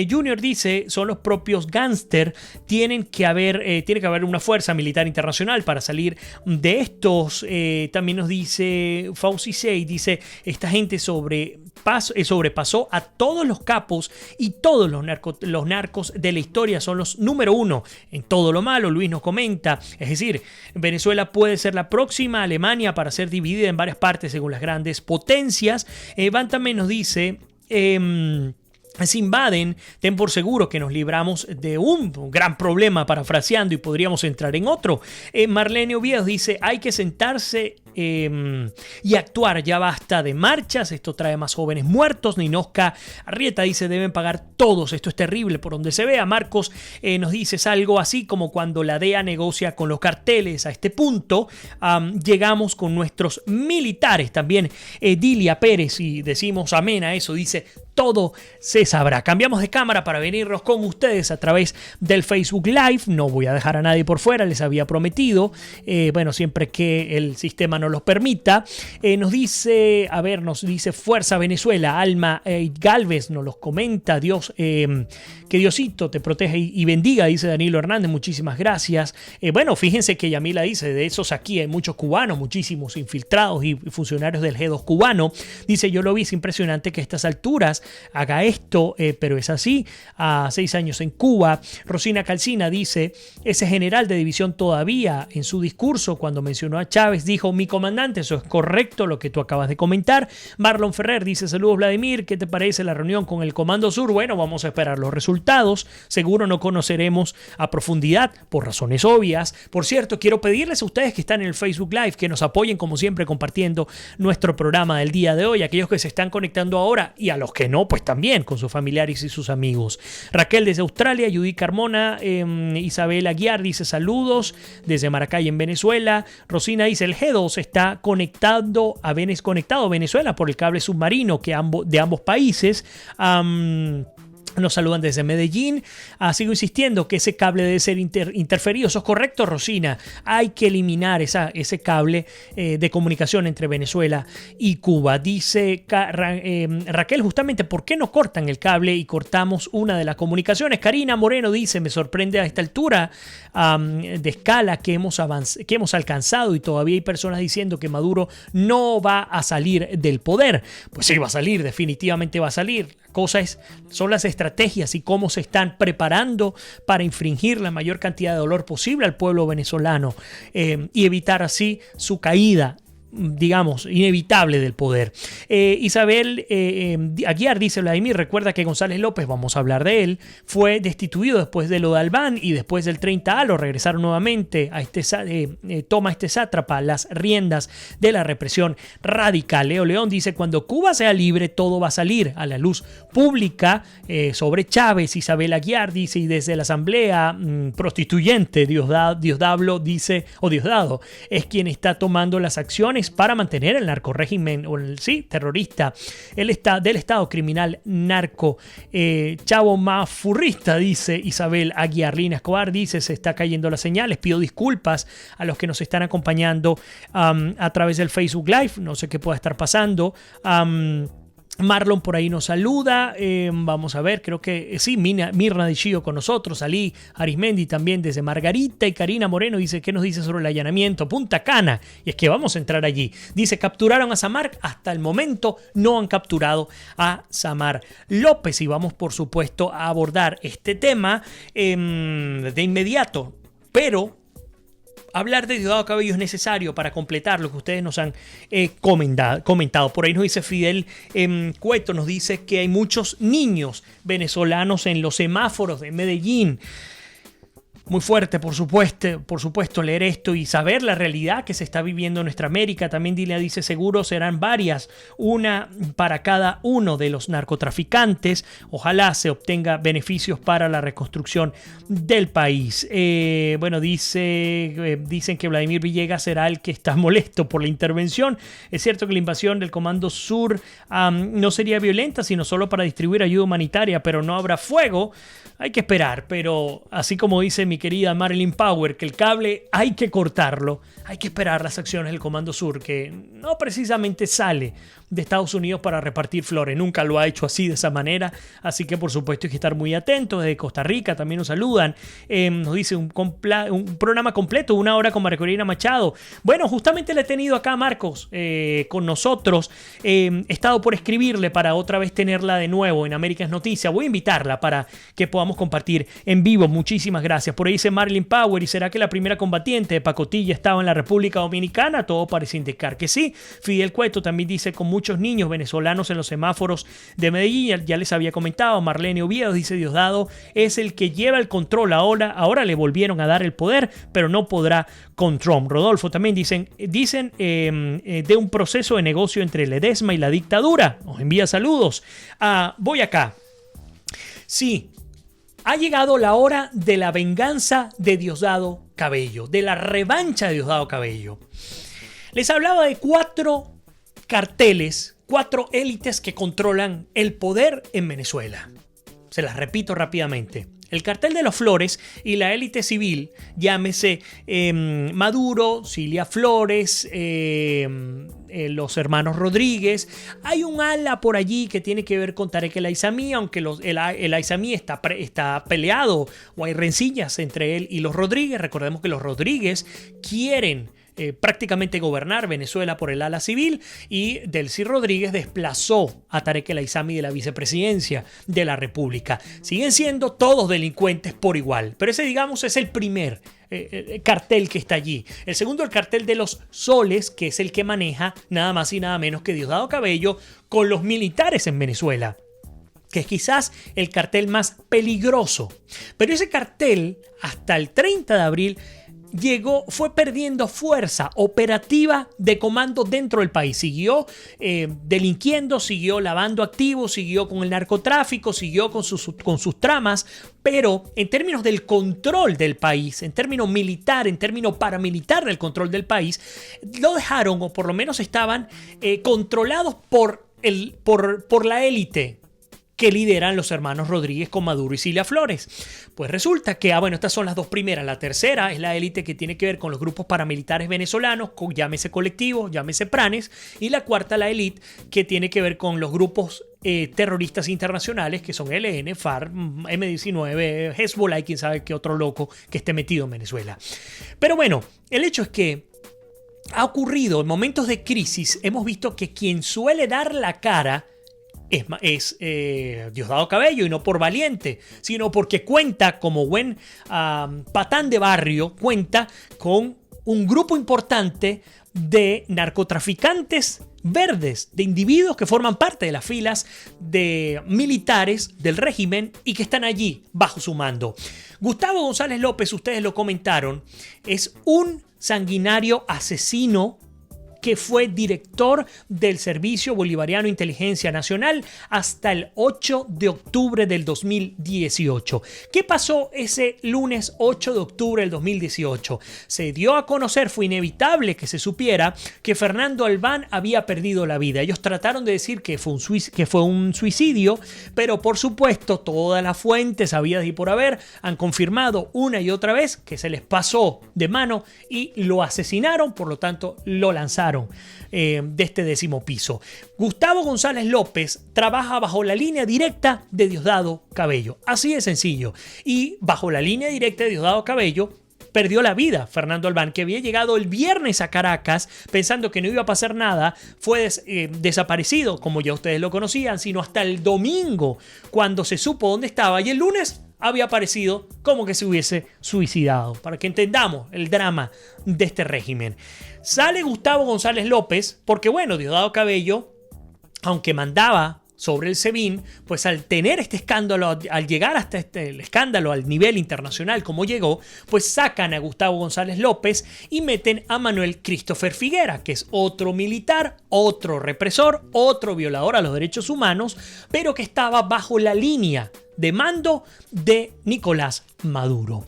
Junior dice, son los propios gángster, tiene que haber una fuerza militar internacional para salir de estos. También nos dice Fauci Sey, dice, esta gente sobrepasó a todos los capos y todos los narcos de la historia, son los número uno en todo lo malo. Luis nos comenta, es decir, Venezuela puede ser la próxima Alemania para ser dividida en varias partes según las grandes potencias. Van también nos dice, si invaden, ten por seguro que nos libramos de un gran problema, parafraseando, y podríamos entrar en otro. Marlene Oviedo dice, hay que sentarse y actuar, ya basta de marchas, esto trae más jóvenes muertos. Ninoska Arrieta dice, deben pagar todos, esto es terrible por donde se vea. Marcos nos dice, es algo así como cuando la DEA negocia con los carteles. A este punto llegamos con nuestros militares. También Dilia Pérez, y decimos amén a eso, dice, todo se sabrá. Cambiamos de cámara para venirnos con ustedes a través del Facebook Live. No voy a dejar a nadie por fuera, les había prometido. Bueno, siempre que el sistema nos los permita. Nos dice Fuerza Venezuela. Alma Galvez nos los comenta. Dios, que Diosito te proteja y bendiga, dice Danilo Hernández. Muchísimas gracias. Bueno, fíjense que Yamila dice, de esos aquí hay muchos cubanos, muchísimos infiltrados y funcionarios del G2 cubano. Dice, yo lo vi, es impresionante que a estas alturas haga esto, pero es así. A 6 años en Cuba. Rosina Calcina dice, ese general de división todavía en su discurso cuando mencionó a Chávez dijo, mi comandante, eso es correcto lo que tú acabas de comentar. Marlon Ferrer dice, saludos Vladimir, ¿qué te parece la reunión con el Comando Sur? Bueno, vamos a esperar los resultados, seguro no conoceremos a profundidad por razones obvias. Por cierto, quiero pedirles a ustedes que están en el Facebook Live que nos apoyen como siempre compartiendo nuestro programa del día de hoy, aquellos que se están conectando ahora y a los que no, pues también con sus familiares y sus amigos. Raquel desde Australia, Judy Carmona, Isabel Aguiar dice saludos desde Maracay en Venezuela. Rosina dice, el G2 está conectado a Venezuela por el cable submarino de ambos países. Nos saludan desde Medellín. Sigo insistiendo que ese cable debe ser interferido. Eso es correcto, Rosina. Hay que eliminar ese cable de comunicación entre Venezuela y Cuba. Dice Raquel, justamente, ¿por qué no cortan el cable y cortamos una de las comunicaciones? Karina Moreno dice, me sorprende a esta altura de escala que hemos alcanzado y todavía hay personas diciendo que Maduro no va a salir del poder. Pues sí, va a salir, definitivamente va a salir. La cosa son las estrategias estrategias y cómo se están preparando para infringir la mayor cantidad de dolor posible al pueblo venezolano y evitar así su caída, digamos, inevitable del poder. Isabel Aguiar dice: Vladimir, recuerda que González López, vamos a hablar de él, fue destituido después de lo de Albán y después del 30A lo regresaron nuevamente a toma este sátrapa las riendas de la represión radical. Leo León dice: cuando Cuba sea libre todo va a salir a la luz pública sobre Chávez. Isabel Aguiar dice: y desde la asamblea prostituyente Diosdado dice, o Diosdado es quien está tomando las acciones para mantener el narcorrégimen terrorista del Estado criminal narco chavo mafurrista, dice Isabel Aguiar. Lina Escobar dice: se está cayendo las señales, pido disculpas a los que nos están acompañando a través del Facebook Live, no sé qué pueda estar pasando. Marlon por ahí nos saluda. Vamos a ver, creo que sí, Mirna de Chio con nosotros. Ali Arismendi también desde Margarita. Y Karina Moreno dice: ¿qué nos dice sobre el allanamiento? Punta Cana. Y es que vamos a entrar allí. Dice: capturaron a Samar. Hasta el momento no han capturado a Samar López. Y vamos, por supuesto, a abordar este tema de inmediato. Pero hablar de Diosdado Cabello es necesario para completar lo que ustedes nos han comentado. Por ahí nos dice Fidel Cueto, nos dice que hay muchos niños venezolanos en los semáforos de Medellín. Muy fuerte, por supuesto, leer esto y saber la realidad que se está viviendo en nuestra América. También dice: seguro serán varias, una para cada uno de los narcotraficantes. Ojalá se obtenga beneficios para la reconstrucción del país. Dicen que Vladimir Villegas será el que está molesto por la intervención. Es cierto que la invasión del Comando Sur no sería violenta, sino solo para distribuir ayuda humanitaria, pero no habrá fuego. Hay que esperar, pero así como dice mi querida Marilyn Power, que el cable hay que cortarlo, hay que esperar las acciones del Comando Sur, que no precisamente sale de Estados Unidos para repartir flores, nunca lo ha hecho así de esa manera, así que por supuesto hay que estar muy atentos. Desde Costa Rica también nos saludan, nos dice un programa completo, 1 hora con María Corina Machado. Bueno, justamente le he tenido acá a Marcos con nosotros, he estado por escribirle para otra vez tenerla de nuevo en Américas Noticias. Voy a invitarla para que podamos compartir en vivo. Muchísimas gracias. Por ahí dice Marilyn Power: ¿y será que la primera combatiente de pacotilla estaba en la República Dominicana? Todo parece indicar que sí. Fidel Cueto también dice: con muchos niños venezolanos en los semáforos de Medellín. Ya les había comentado. Marlene Oviedo dice: Diosdado es el que lleva el control ahora le volvieron a dar el poder, pero no podrá con Trump. Rodolfo también dicen de un proceso de negocio entre Ledesma y la dictadura. Nos envía saludos. Voy acá. Sí, ha llegado la hora de la venganza de Diosdado Cabello, de la revancha de Diosdado Cabello. Les hablaba de 4 carteles, 4 élites que controlan el poder en Venezuela. Se las repito rápidamente. El cartel de los Flores y la élite civil, llámese Maduro, Cilia Flores, los hermanos Rodríguez. Hay un ala por allí que tiene que ver con Tarek El Aizami, aunque el Aizami está peleado o hay rencillas entre él y los Rodríguez. Recordemos que los Rodríguez quieren prácticamente gobernar Venezuela por el ala civil, y Delcy Rodríguez desplazó a Tarek El Aizami de la vicepresidencia de la República. Siguen siendo todos delincuentes por igual, pero ese, digamos, es el primer cartel que está allí. El segundo, el cartel de los Soles, que es el que maneja nada más y nada menos que Diosdado Cabello con los militares en Venezuela, que es quizás el cartel más peligroso. Pero ese cartel, hasta el 30 de abril, fue perdiendo fuerza operativa de comando dentro del país. Siguió delinquiendo, siguió lavando activos, siguió con el narcotráfico, siguió con sus tramas, pero en términos del control del país, en términos militar, en términos paramilitar del control del país, lo dejaron, o por lo menos estaban controlados por la élite que lideran los hermanos Rodríguez con Maduro y Cilia Flores. Pues resulta que, estas son las 2 primeras. La tercera es la élite que tiene que ver con los grupos paramilitares venezolanos, llámese colectivos, llámese pranes. Y la cuarta, la élite que tiene que ver con los grupos terroristas internacionales, que son ELN, FARC, M19, Hezbollah y quién sabe qué otro loco que esté metido en Venezuela. Pero bueno, el hecho es que ha ocurrido en momentos de crisis. Hemos visto que quien suele dar la cara es Diosdado Cabello, y no por valiente, sino porque cuenta, como buen patán de barrio, cuenta con un grupo importante de narcotraficantes verdes, de individuos que forman parte de las filas de militares del régimen y que están allí bajo su mando. Gustavo González López, ustedes lo comentaron, es un sanguinario asesino que fue director del Servicio Bolivariano de Inteligencia Nacional hasta el 8 de octubre del 2018. ¿Qué pasó ese lunes 8 de octubre del 2018? Se dio a conocer, fue inevitable que se supiera, que Fernando Albán había perdido la vida. Ellos trataron de decir que fue un suicidio, pero por supuesto todas las fuentes habidas y por haber han confirmado una y otra vez que se les pasó de mano y lo asesinaron, por lo tanto lo lanzaron de este 10º piso. Gustavo González López trabaja bajo la línea directa de Diosdado Cabello. Así de sencillo. Y bajo la línea directa de Diosdado Cabello perdió la vida Fernando Albán, que había llegado el viernes a Caracas pensando que no iba a pasar nada. Fue desaparecido, como ya ustedes lo conocían, sino hasta el domingo, cuando se supo dónde estaba, y el lunes había aparecido como que se hubiese suicidado, para que entendamos el drama de este régimen. Sale Gustavo González López porque, bueno, Diosdado Cabello, aunque mandaba sobre el SEBIN, pues al tener este escándalo, al llegar hasta el escándalo al nivel internacional como llegó, pues sacan a Gustavo González López y meten a Manuel Christopher Figuera, que es otro militar, otro represor, otro violador a los derechos humanos, pero que estaba bajo la línea de mando de Nicolás Maduro.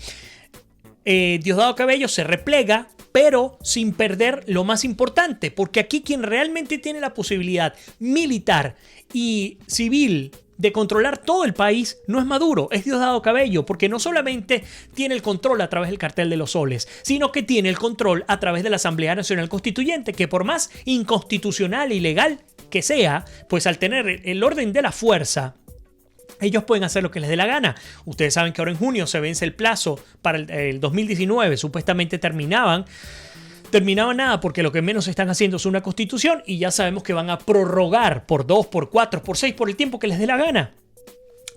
Diosdado Cabello se replega, pero sin perder lo más importante, porque aquí quien realmente tiene la posibilidad militar y civil de controlar todo el país no es Maduro, es Diosdado Cabello, porque no solamente tiene el control a través del Cartel de los Soles, sino que tiene el control a través de la Asamblea Nacional Constituyente, que por más inconstitucional e ilegal que sea, pues al tener el orden de la fuerza, ellos pueden hacer lo que les dé la gana. Ustedes saben que ahora en junio se vence el plazo para el 2019. Supuestamente terminaban nada, porque lo que menos están haciendo es una constitución, y ya sabemos que van a prorrogar por 2, por 4, por 6, por el tiempo que les dé la gana.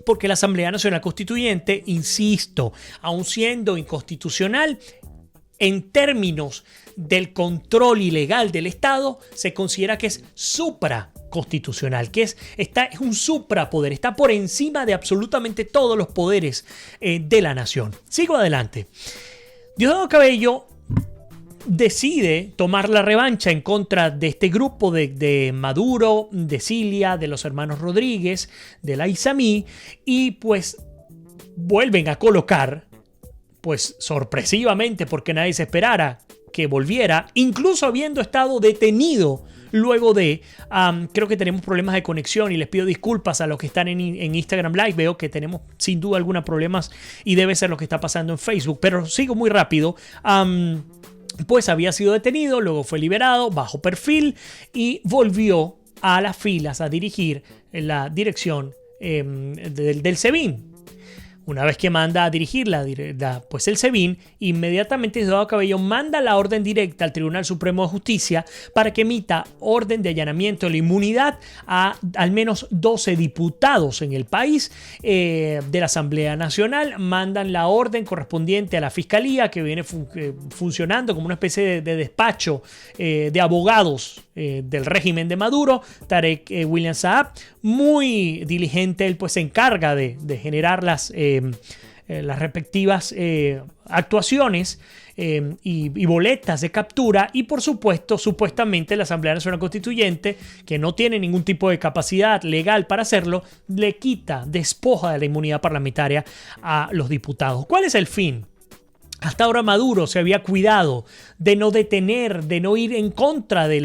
Porque la Asamblea Nacional Constituyente, insisto, aun siendo inconstitucional, en términos del control ilegal del Estado, se considera que es supraconstitucional, que es un suprapoder, está por encima de absolutamente todos los poderes de la nación. Sigo adelante. Diosdado Cabello decide tomar la revancha en contra de este grupo de Maduro, de Cilia, de los hermanos Rodríguez, de la Isamí, y pues vuelven a colocar, pues sorpresivamente, porque nadie se esperara que volviera, incluso habiendo estado detenido luego de, creo que tenemos problemas de conexión y les pido disculpas a los que están en Instagram Live. Veo que tenemos sin duda alguna problemas y debe ser lo que está pasando en Facebook, pero sigo muy rápido. Pues había sido detenido, luego fue liberado bajo perfil y volvió a las filas a dirigir la dirección del SEBIN. Una vez que manda a dirigir pues el SEBIN, inmediatamente Diosdado Cabello manda la orden directa al Tribunal Supremo de Justicia para que emita orden de allanamiento de la inmunidad a al menos 12 diputados en el país de la Asamblea Nacional. Mandan la orden correspondiente a la Fiscalía, que viene funcionando como una especie de despacho de abogados del régimen de Maduro. Tarek William Saab, muy diligente, él pues se encarga de generar las respectivas actuaciones y boletas de captura, y por supuesto, supuestamente la Asamblea Nacional Constituyente, que no tiene ningún tipo de capacidad legal para hacerlo, le despoja de la inmunidad parlamentaria a los diputados. ¿Cuál es el fin? Hasta ahora Maduro se había cuidado de no detener, de no ir en contra de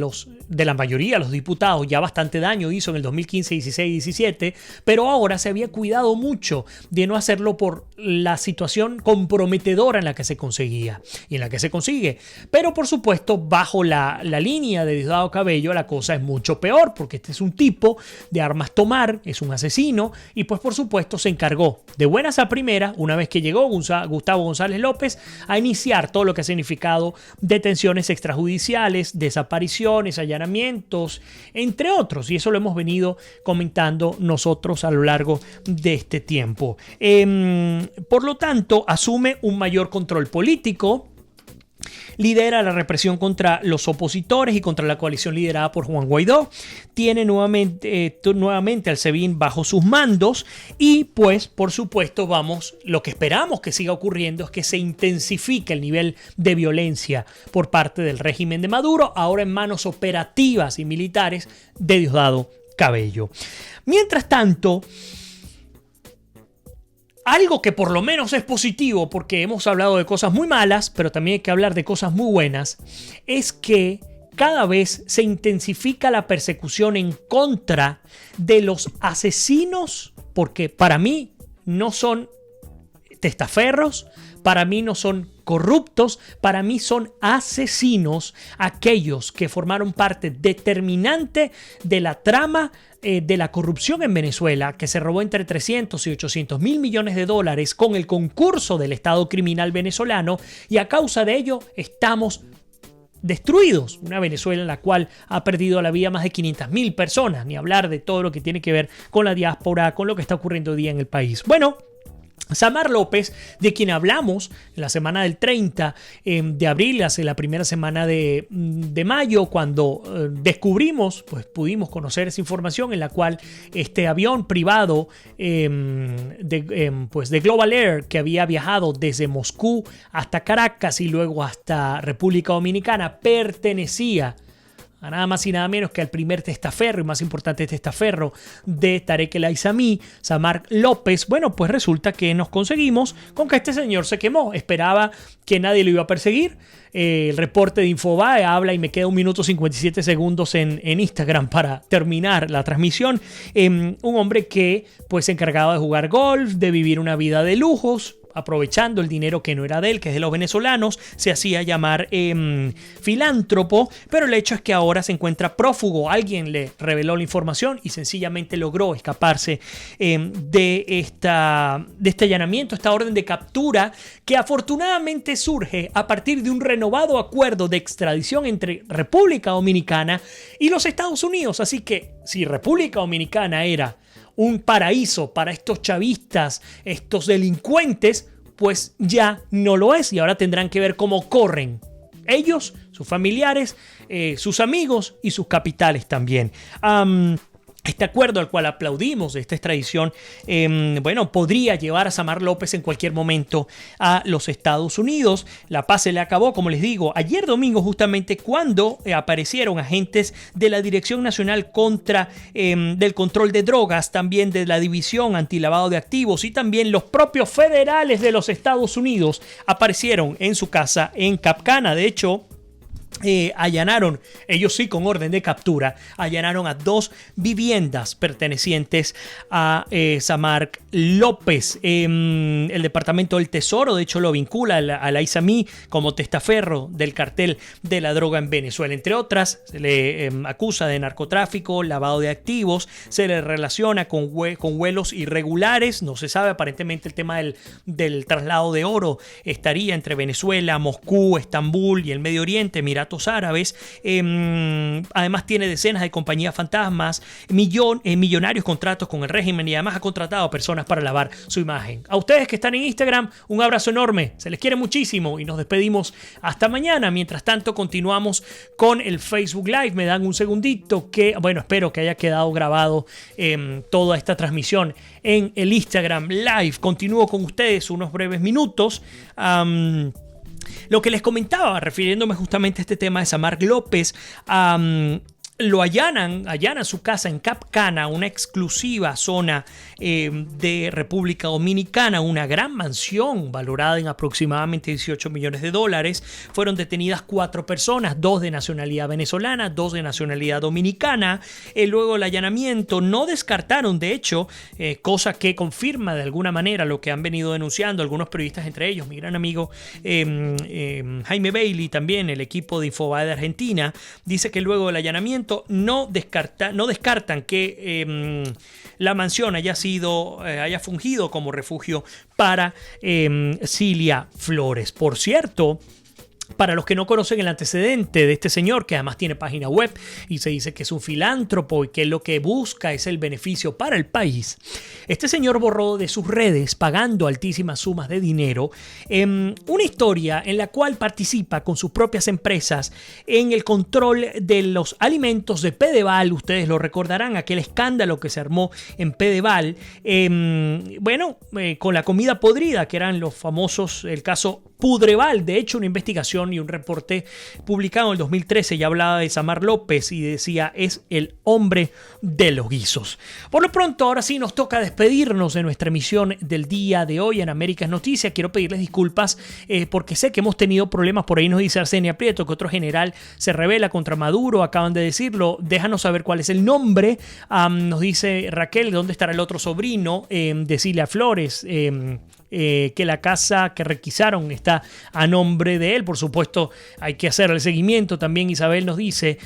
la mayoría de los diputados. Ya bastante daño hizo en el 2015, 16 y 17, pero ahora se había cuidado mucho de no hacerlo por la situación comprometedora en la que se conseguía y en la que se consigue. Pero por supuesto, bajo la línea de Diosdado Cabello, la cosa es mucho peor, porque este es un tipo de armas tomar, es un asesino, y pues por supuesto se encargó de buenas a primeras, una vez que llegó Gustavo González López, a iniciar todo lo que ha significado detenciones extrajudiciales, desapariciones, allanamientos, entre otros. Y eso lo hemos venido comentando nosotros a lo largo de este tiempo. Por lo tanto, asume un mayor control político, lidera la represión contra los opositores y contra la coalición liderada por Juan Guaidó, tiene nuevamente al SEBIN bajo sus mandos y pues por supuesto lo que esperamos que siga ocurriendo es que se intensifique el nivel de violencia por parte del régimen de Maduro, ahora en manos operativas y militares de Diosdado Cabello. Mientras tanto, algo que por lo menos es positivo, porque hemos hablado de cosas muy malas, pero también hay que hablar de cosas muy buenas, es que cada vez se intensifica la persecución en contra de los asesinos, porque para mí no son testaferros, para mí no son corruptos, para mí son asesinos aquellos que formaron parte determinante de la trama de la corrupción en Venezuela, que se robó entre 300 y 800 mil millones de dólares con el concurso del Estado criminal venezolano, y a causa de ello estamos destruidos. Una Venezuela en la cual ha perdido la vida más de 500.000 personas, ni hablar de todo lo que tiene que ver con la diáspora, con lo que está ocurriendo hoy día en el país. Bueno, Samar López, de quien hablamos en la semana del 30 de abril, hace la primera semana de mayo, cuando descubrimos, pues pudimos conocer esa información en la cual este avión privado de Global Air, que había viajado desde Moscú hasta Caracas y luego hasta República Dominicana, pertenecía a nada más y nada menos que al primer testaferro y más importante testaferro de Tarek El Aissami, Samar López. Bueno, pues resulta que nos conseguimos con que este señor se quemó. Esperaba que nadie lo iba a perseguir. El reporte de Infobae habla y me queda 1 minuto 57 segundos en Instagram para terminar la transmisión. Un hombre que pues se encargaba de jugar golf, de vivir una vida de lujos, aprovechando el dinero que no era de él, que es de los venezolanos, se hacía llamar filántropo, pero el hecho es que ahora se encuentra prófugo. Alguien le reveló la información y sencillamente logró escaparse de este allanamiento, esta orden de captura, que afortunadamente surge a partir de un renovado acuerdo de extradición entre República Dominicana y los Estados Unidos. Así que si República Dominicana era un paraíso para estos chavistas, estos delincuentes, pues ya no lo es, y ahora tendrán que ver cómo corren ellos, sus familiares, sus amigos y sus capitales también. Este acuerdo al cual aplaudimos de esta extradición, podría llevar a Samar López en cualquier momento a los Estados Unidos. La paz se le acabó, como les digo, ayer domingo justamente, cuando aparecieron agentes de la Dirección Nacional del Control de Drogas, también de la División Antilavado de Activos y también los propios federales de los Estados Unidos aparecieron en su casa en Cap Cana. De hecho, allanaron, ellos sí con orden de captura, allanaron a 2 viviendas pertenecientes a Samar López. El Departamento del Tesoro, de hecho, lo vincula al Aissami como testaferro del cartel de la droga en Venezuela. Entre otras, se le acusa de narcotráfico, lavado de activos, se le relaciona con vuelos irregulares. No se sabe, aparentemente el tema del traslado de oro estaría entre Venezuela, Moscú, Estambul y el Medio Oriente, Emiratos Árabes. Además tiene decenas de compañías fantasmas, millonarios contratos con el régimen, y además ha contratado a personas para lavar su imagen. A ustedes que están en Instagram, un abrazo enorme, se les quiere muchísimo y nos despedimos hasta mañana. Mientras tanto, continuamos con el Facebook Live. Me dan un segundito espero que haya quedado grabado toda esta transmisión en el Instagram Live. Continúo con ustedes unos breves minutos. Lo que les comentaba, refiriéndome justamente a este tema de Samar López, lo allanan su casa en Cap Cana, una exclusiva zona de República Dominicana, una gran mansión valorada en aproximadamente 18 millones de dólares. Fueron detenidas 4 personas, 2 de nacionalidad venezolana, 2 de nacionalidad dominicana. Luego del allanamiento no descartaron, de hecho, cosa que confirma de alguna manera lo que han venido denunciando algunos periodistas, entre ellos mi gran amigo Jaime Bailey, también el equipo de Infobae de Argentina, dice que luego del allanamiento momento no descartan que la mansión haya fungido como refugio para Cilia Flores. Por cierto, para los que no conocen el antecedente de este señor, que además tiene página web y se dice que es un filántropo y que lo que busca es el beneficio para el país, este señor borró de sus redes, pagando altísimas sumas de dinero, una historia en la cual participa con sus propias empresas en el control de los alimentos de Pedeval. Ustedes lo recordarán, aquel escándalo que se armó en Pedeval, con la comida podrida, que eran los famosos, el caso Pudreval. De hecho, una investigación y un reporte publicado en el 2013 ya hablaba de Samar López y decía: es el hombre de los guisos. Por lo pronto, ahora sí nos toca despedirnos de nuestra emisión del día de hoy en Américas Noticias. Quiero pedirles disculpas porque sé que hemos tenido problemas. Por ahí nos dice Arsenia Prieto que otro general se rebela contra Maduro, acaban de decirlo. Déjanos saber cuál es el nombre. Nos dice Raquel, ¿dónde estará el otro sobrino de Cilia Flores? Que la casa que requisaron está a nombre de él. Por supuesto, hay que hacer el seguimiento. También Isabel nos dice,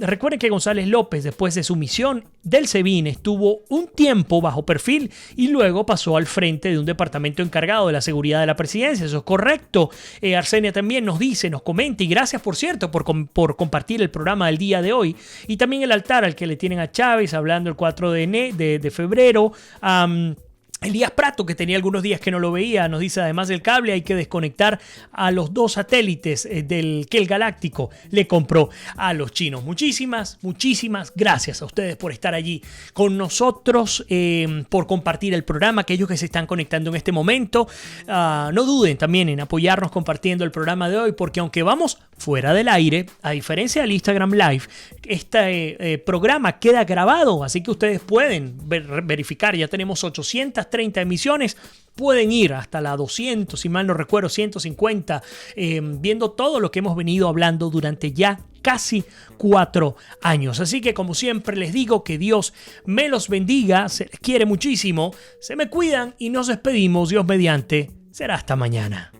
recuerden que González López, después de su misión del SEBIN, estuvo un tiempo bajo perfil y luego pasó al frente de un departamento encargado de la seguridad de la presidencia. Eso es correcto. Arsenia también nos dice, nos comenta, y gracias, por cierto, por compartir el programa del día de hoy, y también el altar al que le tienen a Chávez, hablando el 4 de febrero. Elías Prato, que tenía algunos días que no lo veía, nos dice: además del cable hay que desconectar a los 2 satélites que el Galáctico le compró a los chinos. Muchísimas gracias a ustedes por estar allí con nosotros, por compartir el programa. Aquellos que se están conectando en este momento, no duden también en apoyarnos compartiendo el programa de hoy, porque aunque vamos fuera del aire, a diferencia del Instagram Live, este programa queda grabado, así que ustedes pueden verificar. Ya tenemos 830 emisiones, pueden ir hasta la 200, si mal no recuerdo, 150, viendo todo lo que hemos venido hablando durante ya casi 4 años. Así que, como siempre les digo, que Dios me los bendiga, se les quiere muchísimo, se me cuidan y nos despedimos. Dios mediante, será hasta mañana.